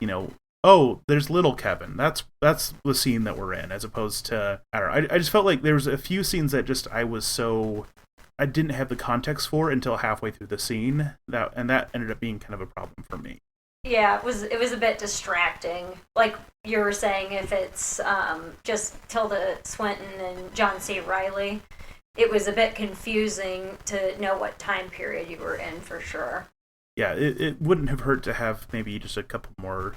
oh, there's little Kevin. That's the scene that we're in, as opposed to, I don't know. I just felt like there was a few scenes that just I didn't have the context for until halfway through the scene. That ended up being kind of a problem for me. Yeah, it was a bit distracting. Like you were saying, if it's just Tilda Swinton and John C. Reilly, it was a bit confusing to know what time period you were in for sure. Yeah, it wouldn't have hurt to have maybe just a couple more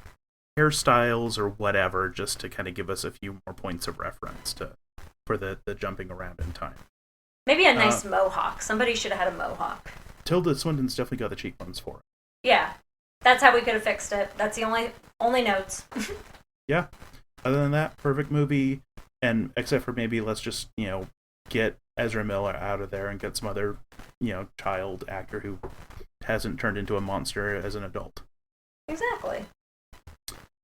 hairstyles or whatever, just to kind of give us a few more points of reference for the jumping around in time. Maybe a nice mohawk. Somebody should have had a mohawk. Tilda Swinton's definitely got the cheekbones for it. Yeah, that's how we could have fixed it. That's the only notes. Yeah. Other than that, perfect movie, and except for maybe let's just get Ezra Miller out of there and get some other child actor who hasn't turned into a monster as an adult. Exactly.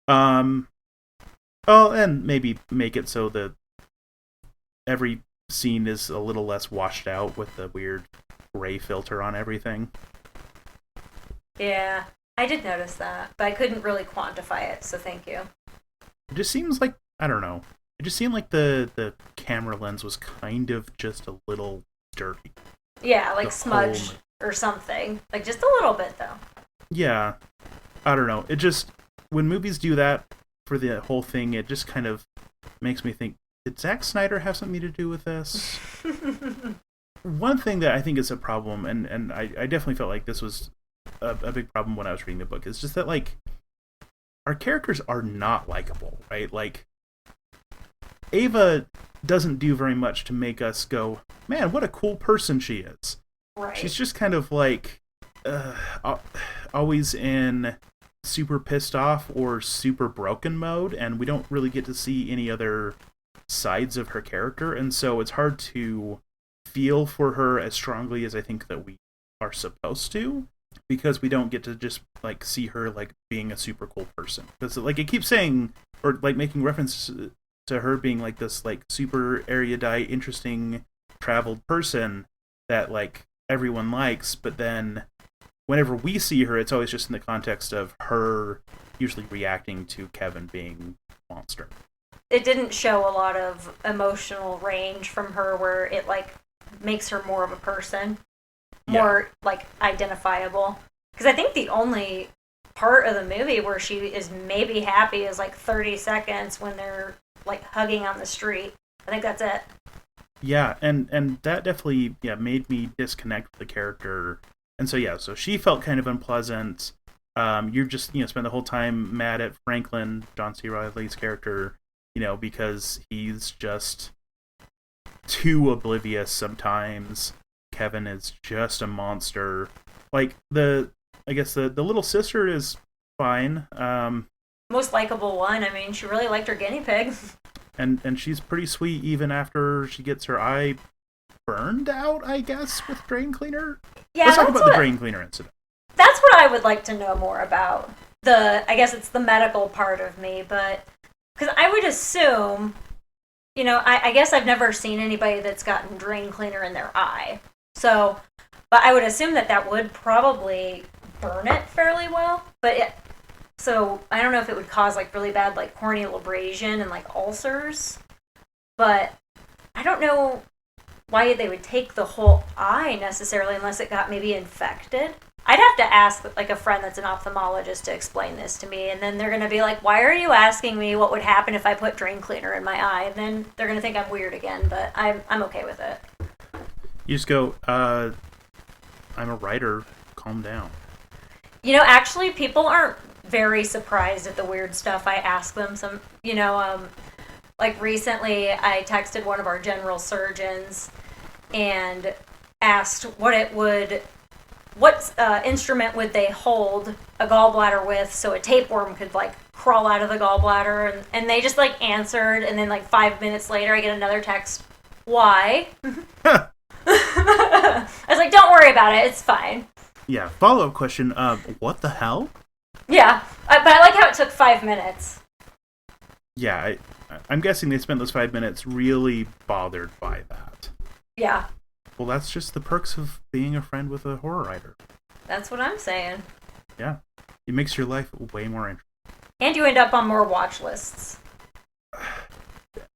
Oh, and maybe make it so that every scene is a little less washed out with the weird gray filter on everything. Yeah, I did notice that, but I couldn't really quantify it, so thank you. It just seems like, I don't know, it just seemed like the camera lens was kind of just a little dirty. Yeah, like smudged or something. Like just a little bit, though. Yeah, I don't know. It just, when movies do that for the whole thing, it just kind of makes me think, did Zack Snyder have something to do with this? One thing that I think is a problem, and I definitely felt like this was a big problem when I was reading the book, is just that, like, our characters are not likable, right? Like, Ava doesn't do very much to make us go, man, what a cool person she is. Right. She's just kind of like, always in super pissed off or super broken mode, and we don't really get to see any other sides of her character, and so it's hard to feel for her as strongly as I think that we are supposed to, because we don't get to just like see her like being a super cool person. Because like it keeps saying, or like making reference to her being like this like super erudite, interesting, traveled person that like everyone likes, but then whenever we see her, it's always just in the context of her usually reacting to Kevin being a monster. It didn't show a lot of emotional range from her where it like makes her more of a person, more like identifiable. Because I think the only part of the movie where she is maybe happy is like 30 seconds when they're like hugging on the street. I think that's it. Yeah, and that definitely made me disconnect with the character. And so she felt kind of unpleasant. You just spend the whole time mad at Franklin, John C. Reilly's character, because he's just too oblivious sometimes. Kevin is just a monster. Like I guess the little sister is fine. Most likable one. I mean, she really liked her guinea pig. And she's pretty sweet even after she gets her eye burned out, I guess, with drain cleaner. Yeah, let's talk about the drain cleaner incident. That's what I would like to know more about. I guess it's the medical part of me, but because I would assume, I guess I've never seen anybody that's gotten drain cleaner in their eye. So, but I would assume that would probably burn it fairly well. So I don't know if it would cause like really bad like corneal abrasion and like ulcers. But I don't know why they would take the whole eye necessarily unless it got maybe infected. I'd have to ask like a friend that's an ophthalmologist to explain this to me, and then they're going to be like, why are you asking me what would happen if I put drain cleaner in my eye? And then they're going to think I'm weird again, but I'm okay with it. You just go, I'm a writer, calm down. Actually people aren't very surprised at the weird stuff I ask them. Some, like recently I texted one of our general surgeons and asked what instrument would they hold a gallbladder with so a tapeworm could like crawl out of the gallbladder, and they just like answered, and then like 5 minutes later I get another text, why? I was like, don't worry about it, it's fine. Yeah, follow-up question, what the hell? Yeah, but I like how it took 5 minutes. Yeah, I'm guessing they spent those 5 minutes really bothered by that. Yeah. Well, that's just the perks of being a friend with a horror writer. That's what I'm saying. Yeah. It makes your life way more interesting. And you end up on more watch lists.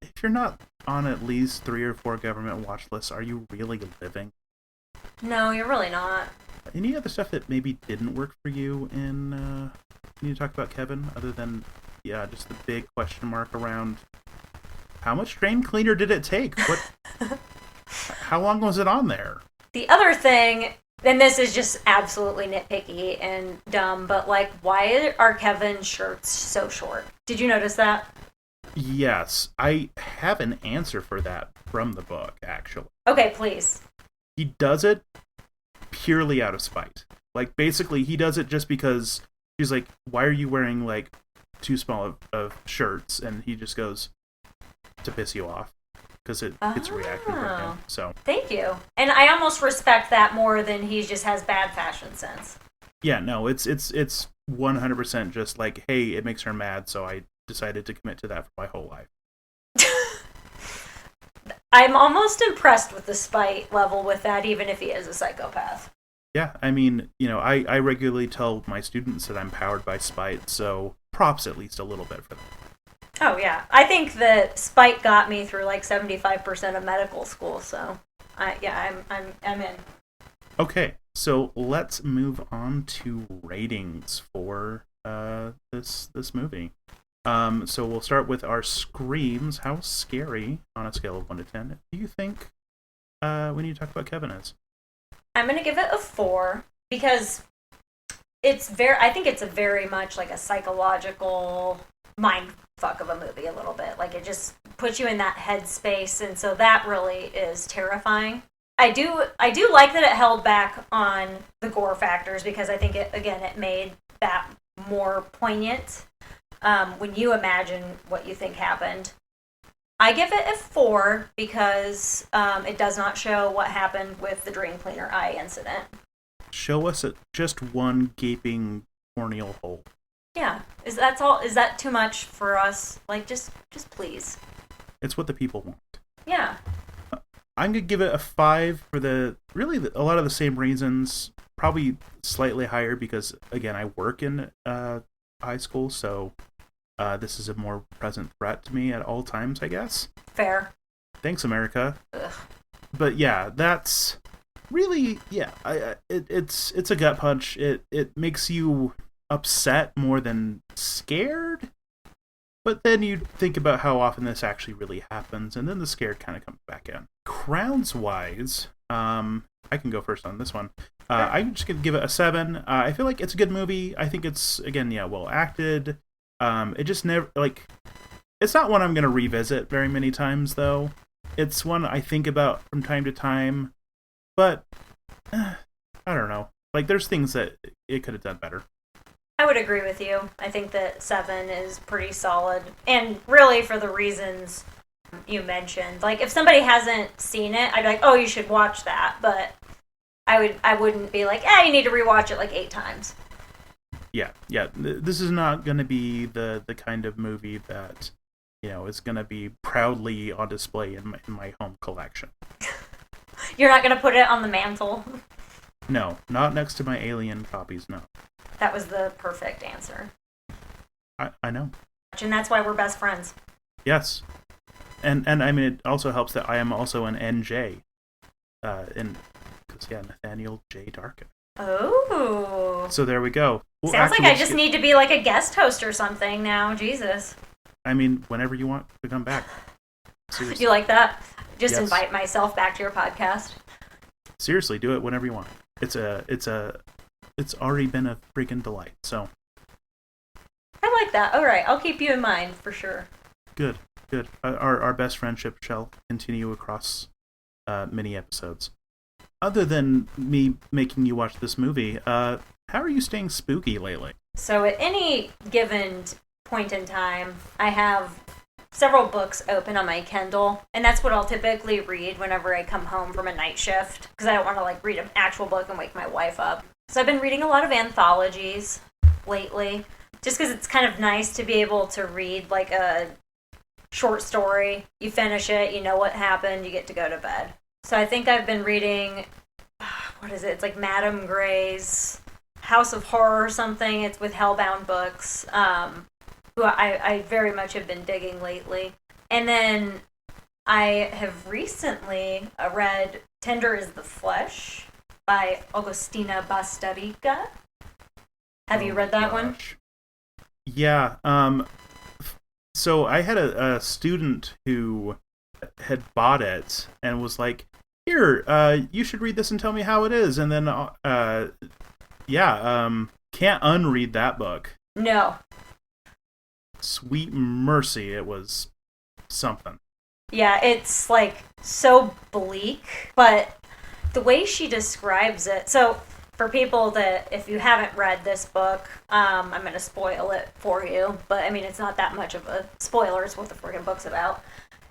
If you're not on at least 3 or 4 government watch lists, are you really living? No, you're really not. Any other stuff that maybe didn't work for you in when you talk about Kevin, other than, yeah, just the big question mark around how much drain cleaner did it take? How long was it on there? The other thing, and this is just absolutely nitpicky and dumb, but like, why are Kevin's shirts so short? Did you notice that? Yes, I have an answer for that from the book, actually. Okay, please. He does it purely out of spite. Like, basically, he does it just because she's like, why are you wearing, like, too small of shirts? And he just goes, to piss you off. Because it's reacting from him. So thank you. And I almost respect that more than he just has bad fashion sense. Yeah, no, it's 100% just like, hey, it makes her mad, so I decided to commit to that for my whole life. I'm almost impressed with the spite level with that, even if he is a psychopath. Yeah, I mean, you know, I regularly tell my students that I'm powered by spite, so props at least a little bit for that. Oh, yeah. I think that spite got me through like 75% of medical school, so I'm in. Okay, so let's move on to ratings for this movie. So we'll start with our screams. How scary, on a scale of 1 to 10, do you think we need to talk about Kevin is? I'm going to give it a 4 because I think it's a very much like a psychological mind fuck of a movie a little bit. Like, it just puts you in that headspace, and so that really is terrifying. I do like that it held back on the gore factors because I think it made that more poignant when you imagine what you think happened. I give it a 4 because it does not show what happened with the drain cleaner eye incident. Show us just one gaping corneal hole. Yeah. Is that too much for us? Like, just please. It's what the people want. Yeah. I'm going to give it a 5 for a lot of the same reasons. Probably slightly higher because, again, I work in high school, so this is a more present threat to me at all times, I guess. Fair. Thanks, America. Ugh. But yeah, that's really, yeah, it's a gut punch. It makes you upset more than scared. But then you think about how often this actually really happens, and then the scared kind of comes back in. Crowns-wise, I can go first on this one. I'm just going to give it a 7. I feel like it's a good movie. I think it's, again, yeah, well acted. It just never, like, it's not one I'm going to revisit very many times, though. It's one I think about from time to time, but I don't know. Like, there's things that it could have done better. I would agree with you. I think that 7 is pretty solid. And really for the reasons you mentioned. Like, if somebody hasn't seen it, I'd be like, oh, you should watch that. But I wouldn't be like, you need to rewatch it like 8 times. Yeah. This is not going to be the kind of movie that, you know, is going to be proudly on display in my home collection. You're not going to put it on the mantle? No, not next to my Alien copies, no. That was the perfect answer. I know. And that's why we're best friends. Yes. And I mean, it also helps that I am also an NJ. Because, yeah, Nathaniel J. Darkin. Oh. So there we go. Sounds like I just need to be like a guest host or something now. Jesus. I mean, whenever you want to come back. Seriously. You like that? Just Yes. invite myself back to your podcast. Seriously, do it whenever you want. It's already been a freaking delight. So. I like that. All right, I'll keep you in mind for sure. Good. Our best friendship shall continue across many episodes. Other than me making you watch this movie, how are you staying spooky lately? So at any given point in time, I have several books open on my Kindle, and that's what I'll typically read whenever I come home from a night shift, because I don't want to like read an actual book and wake my wife up. So I've been reading a lot of anthologies lately, just because it's kind of nice to be able to read like a short story. You finish it, you know what happened, you get to go to bed. So I think I've been reading, what is it? It's like Madame Gray's House of Horror or something. It's with Hellbound Books, who I very much have been digging lately. And then I have recently read Tender is the Flesh by Augustina Bastarica. Have you read that one? Yeah. So I had a student who had bought it and was like, here, you should read this and tell me how it is. And then, can't unread that book. No. Sweet mercy, it was something. Yeah, it's like so bleak, but the way she describes it. So for people that, if you haven't read this book, I'm going to spoil it for you, but I mean, it's not that much of a spoiler. It's what the friggin' book's about.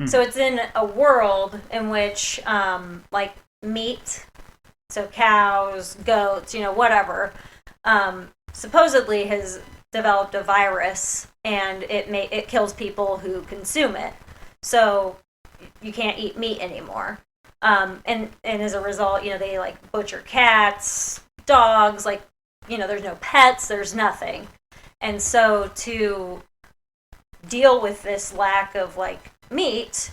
So it's in a world in which, like, meat, so cows, goats, whatever, supposedly has developed a virus, and it kills people who consume it. So you can't eat meat anymore. And as a result, they, like, butcher cats, dogs, like, there's no pets, there's nothing. And so to deal with this lack of, like, meat,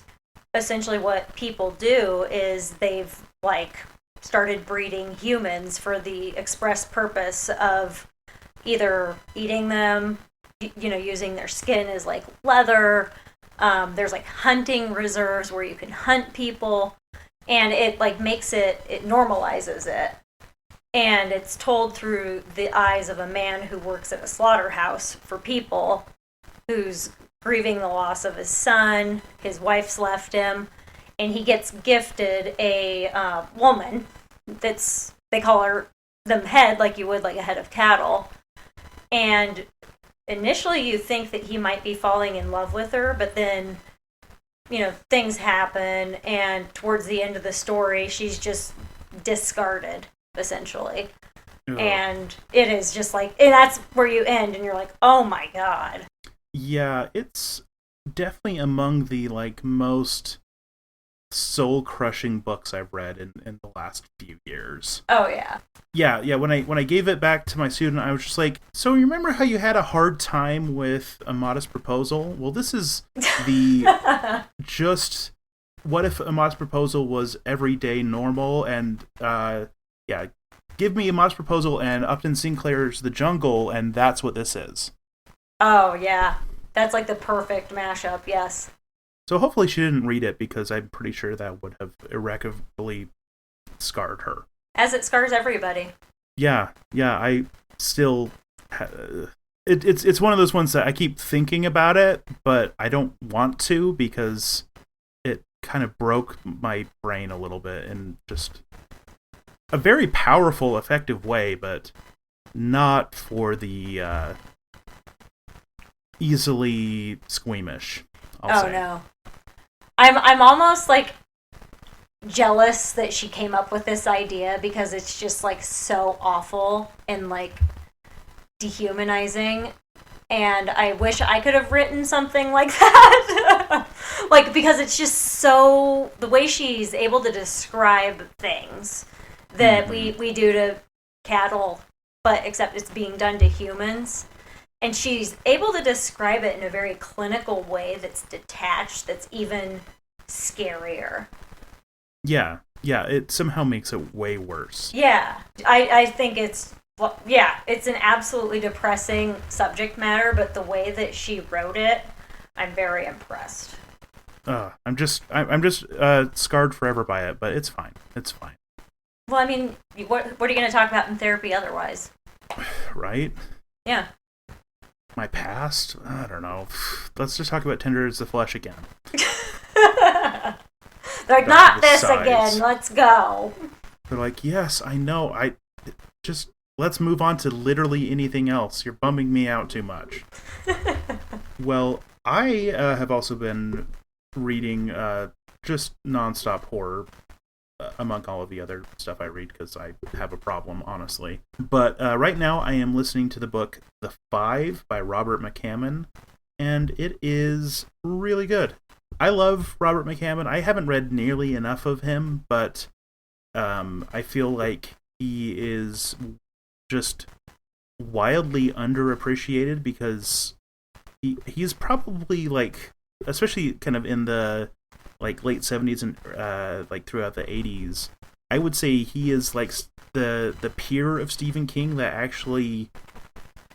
essentially what people do is they've like started breeding humans for the express purpose of either eating them, using their skin as like leather. There's like hunting reserves where you can hunt people, and it like it normalizes it, and it's told through the eyes of a man who works at a slaughterhouse for people, who's grieving the loss of his son. His wife's left him, and he gets gifted a woman they call them head, like you would like a head of cattle. And initially you think that he might be falling in love with her, but then, things happen, and towards the end of the story, she's just discarded, essentially. Ugh. And it is just like, and that's where you end, and you're like, oh my god. Yeah, it's definitely among the like most soul-crushing books I've read in the last few years. Oh yeah. Yeah. When I gave it back to my student, I was just like, so you remember how you had a hard time with A Modest Proposal? Well, this is the just what if A Modest Proposal was everyday normal, and give me A Modest Proposal and Upton Sinclair's The Jungle, and that's what this is. Oh, yeah. That's like the perfect mashup, yes. So hopefully she didn't read it, because I'm pretty sure that would have irrecoverably scarred her. As it scars everybody. Yeah, I still... It's one of those ones that I keep thinking about it, but I don't want to, because it kind of broke my brain a little bit in just a very powerful, effective way, but not for the... easily squeamish, I'll say. No. I'm almost like jealous that she came up with this idea, because it's just like so awful and like dehumanizing, and I wish I could have written something like that. Like, because it's just so, the way she's able to describe things that we do to cattle, but except it's being done to humans. And she's able to describe it in a very clinical way that's detached, that's even scarier. Yeah, it somehow makes it way worse. Yeah, I think it's an absolutely depressing subject matter, but the way that she wrote it, I'm very impressed. I'm just scarred forever by it, but it's fine. It's fine. Well, I mean, what are you going to talk about in therapy otherwise? Right? Yeah. My past? I don't know. Let's just talk about Tender is the Flesh again. They're like, not this again. Let's go. They're like, yes, I know. Just let's move on to literally anything else. You're bumming me out too much. Well, I have also been reading just nonstop horror among all of the other stuff I read because I have a problem, honestly. But right now I am listening to the book The Five by Robert McCammon, and it is really good. I love Robert McCammon. I haven't read nearly enough of him, but I feel like he is just wildly underappreciated because he's probably like, especially kind of in the like late 70s and like throughout the 80s, I would say he is like the peer of Stephen King that actually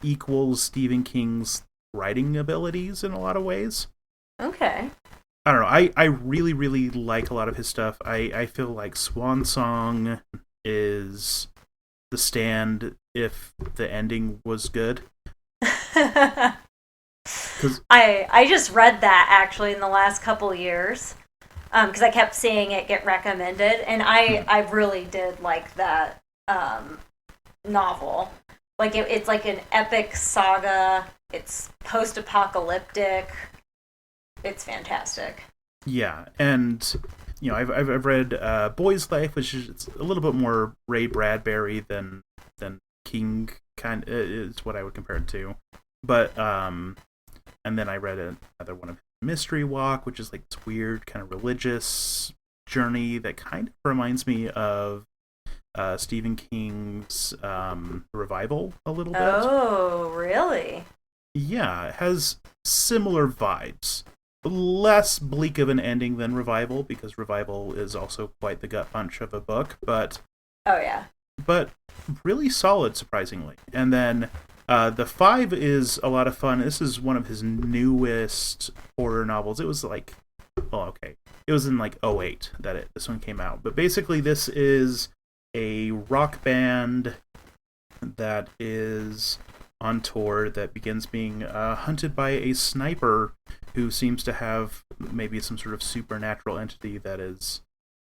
equals Stephen King's writing abilities in a lot of ways. Okay. I don't know. I really, really like a lot of his stuff. I feel like Swan Song is The Stand if the ending was good. I just read that actually in the last couple years because I kept seeing it get recommended, and I really did like that novel. Like it's like an epic saga. It's post-apocalyptic. It's fantastic. Yeah, and you know, I've read Boy's Life, which is a little bit more Ray Bradbury than King kind is what I would compare it to. But and then I read another one of Mystery Walk, which is like this weird kind of religious journey that kind of reminds me of Stephen King's Revival a little bit. Oh, really? Yeah, it has similar vibes. Less bleak of an ending than Revival, because Revival is also quite the gut punch of a book, but really solid, surprisingly. And then The Five is a lot of fun. This is one of his newest horror novels. It was like, it was in like 2008 that this one came out. But basically this is a rock band that is on tour that begins being hunted by a sniper who seems to have maybe some sort of supernatural entity that is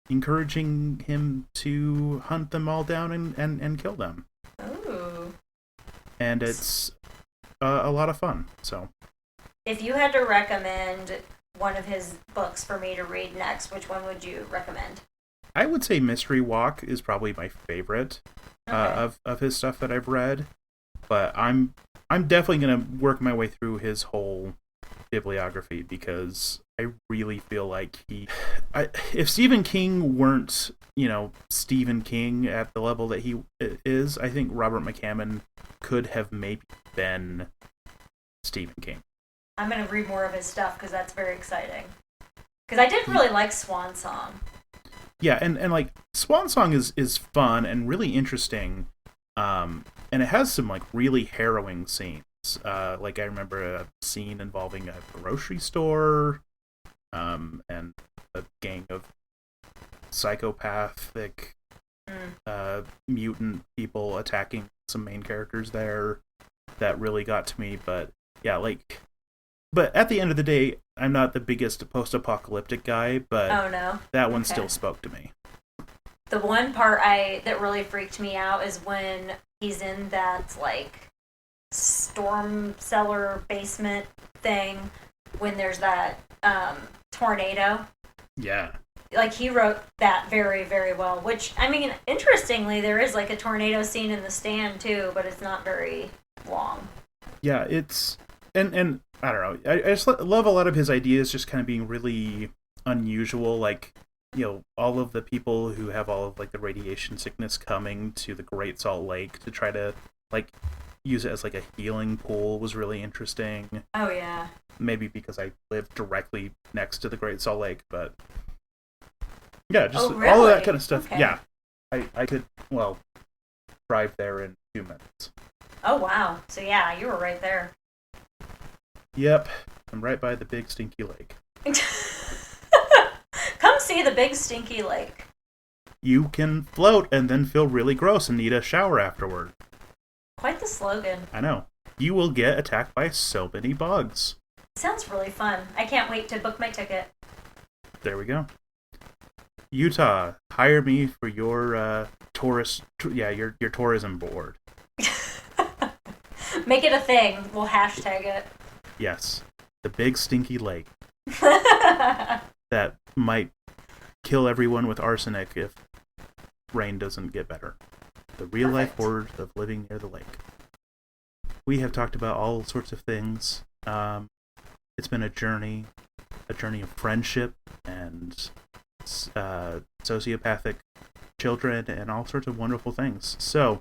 encouraging him to hunt them all down and kill them. Ooh. And it's a lot of fun. So, if you had to recommend one of his books for me to read next, which one would you recommend? I would say Mystery Walk is probably my favorite of his stuff that I've read. But I'm definitely going to work my way through his whole bibliography because I really feel like if Stephen King weren't, Stephen King at the level that he is, I think Robert McCammon could have maybe been Stephen King. I'm going to read more of his stuff because that's very exciting. Because I did really like Swan Song. Yeah, and like Swan Song is fun and really interesting. And it has some like really harrowing scenes. Like I remember a scene involving a grocery store, and a gang of psychopathic mutant people attacking some main characters there. That really got to me. But yeah, but at the end of the day, I'm not the biggest post-apocalyptic guy. But that one still spoke to me. The one part that really freaked me out is when he's in that like storm cellar basement thing when there's that tornado. Yeah. Like he wrote that very, very well, which I mean, interestingly, there is like a tornado scene in The Stand too, but it's not very long. Yeah, it's and I don't know. I just love a lot of his ideas just kind of being really unusual, like all of the people who have all of like the radiation sickness coming to the Great Salt Lake to try to like use it as like a healing pool was really interesting. Oh yeah. Maybe because I live directly next to the Great Salt Lake, but yeah, just really? All of that kind of stuff. Okay. Yeah, I could drive there in 2 minutes. Oh wow! So yeah, you were right there. Yep, I'm right by the big stinky lake. Come see the big stinky lake. You can float and then feel really gross and need a shower afterward. Quite the slogan. I know. You will get attacked by so many bugs. Sounds really fun. I can't wait to book my ticket. There we go. Utah, hire me for your your tourism board. Make it a thing. We'll hashtag it. Yes. The big stinky lake. That might kill everyone with arsenic if rain doesn't get better. The real life horror of living near the lake. We have talked about all sorts of things. It's been a journey of friendship and sociopathic children and all sorts of wonderful things. So,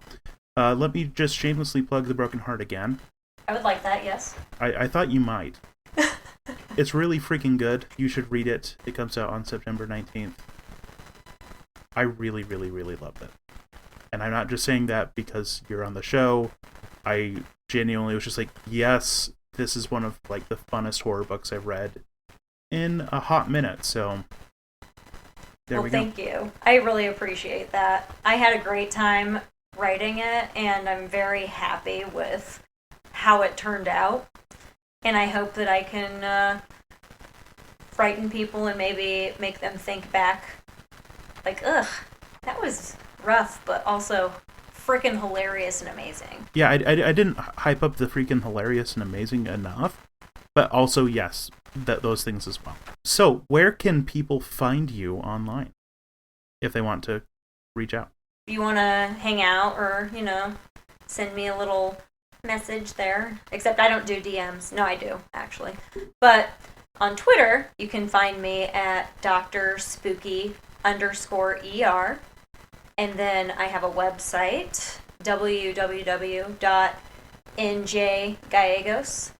let me just shamelessly plug The Broken Heart again. I would like that, yes. I thought you might. It's really freaking good. You should read it. It comes out on September 19th. I really, really, really loved it. And I'm not just saying that because you're on the show. I genuinely was just like, yes, this is one of like the funnest horror books I've read in a hot minute. So there we go. Thank you. I really appreciate that. I had a great time writing it, and I'm very happy with how it turned out. And I hope that I can frighten people and maybe make them think back like, ugh, that was rough, but also freaking hilarious and amazing. Yeah, I didn't hype up the freaking hilarious and amazing enough, but also, yes, those things as well. So, where can people find you online if they want to reach out? If you want to hang out or, send me a little message there, except I don't do DMs. No, I do, actually. But on Twitter, you can find me at drspooky_ER. And then I have a website, www.njgallegos,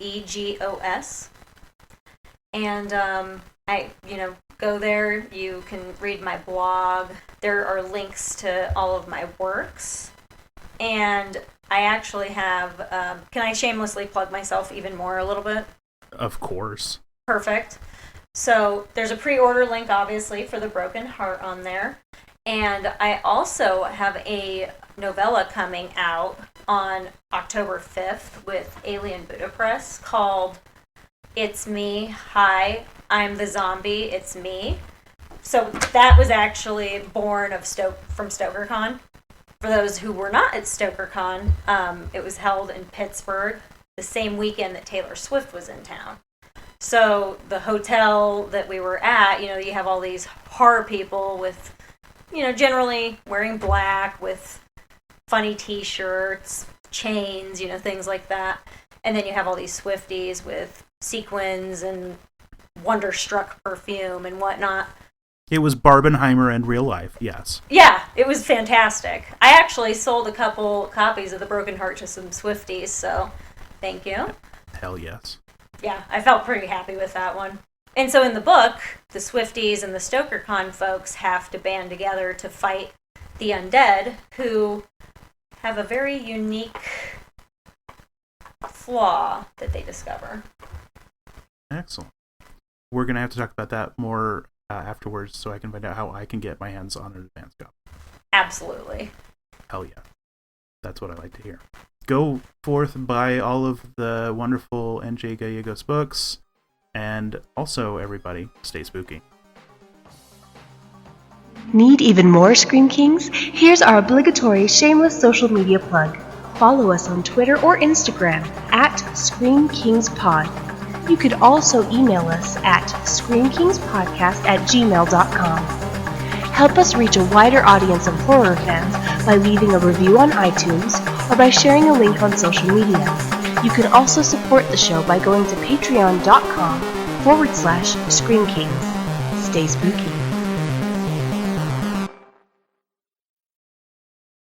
GALLEGOS. And I go there. You can read my blog. There are links to all of my works. And I actually have, can I shamelessly plug myself even more a little bit? Of course. Perfect. So there's a pre-order link, obviously, for The Broken Heart on there. And I also have a novella coming out on October 5th with Alien Buddha Press called It's Me, Hi, I'm the Zombie, It's Me. So that was actually born of from StokerCon. For those who were not at StokerCon, it was held in Pittsburgh the same weekend that Taylor Swift was in town. So the hotel that we were at, you have all these horror people with, generally wearing black with funny t-shirts, chains, things like that. And then you have all these Swifties with sequins and Wonderstruck perfume and whatnot. It was Barbenheimer in real life, yes. Yeah, it was fantastic. I actually sold a couple copies of The Broken Heart to some Swifties, so thank you. Hell yes. Yeah, I felt pretty happy with that one. And so in the book, the Swifties and the StokerCon folks have to band together to fight the undead, who have a very unique flaw that they discover. Excellent. We're going to have to talk about that more afterwards so I can find out how I can get my hands on an advanced copy. Absolutely. Hell yeah. That's what I like to hear. Go forth, buy all of the wonderful NJ Gallegos books, and also, everybody, stay spooky. Need even more Scream Kings? Here's our obligatory shameless social media plug. Follow us on Twitter or Instagram at Scream Kings Pod. You could also email us at screamkingspodcast@gmail.com. Help us reach a wider audience of horror fans by leaving a review on iTunes or by sharing a link on social media. You can also support the show by going to patreon.com/Scream Kings. Stay spooky.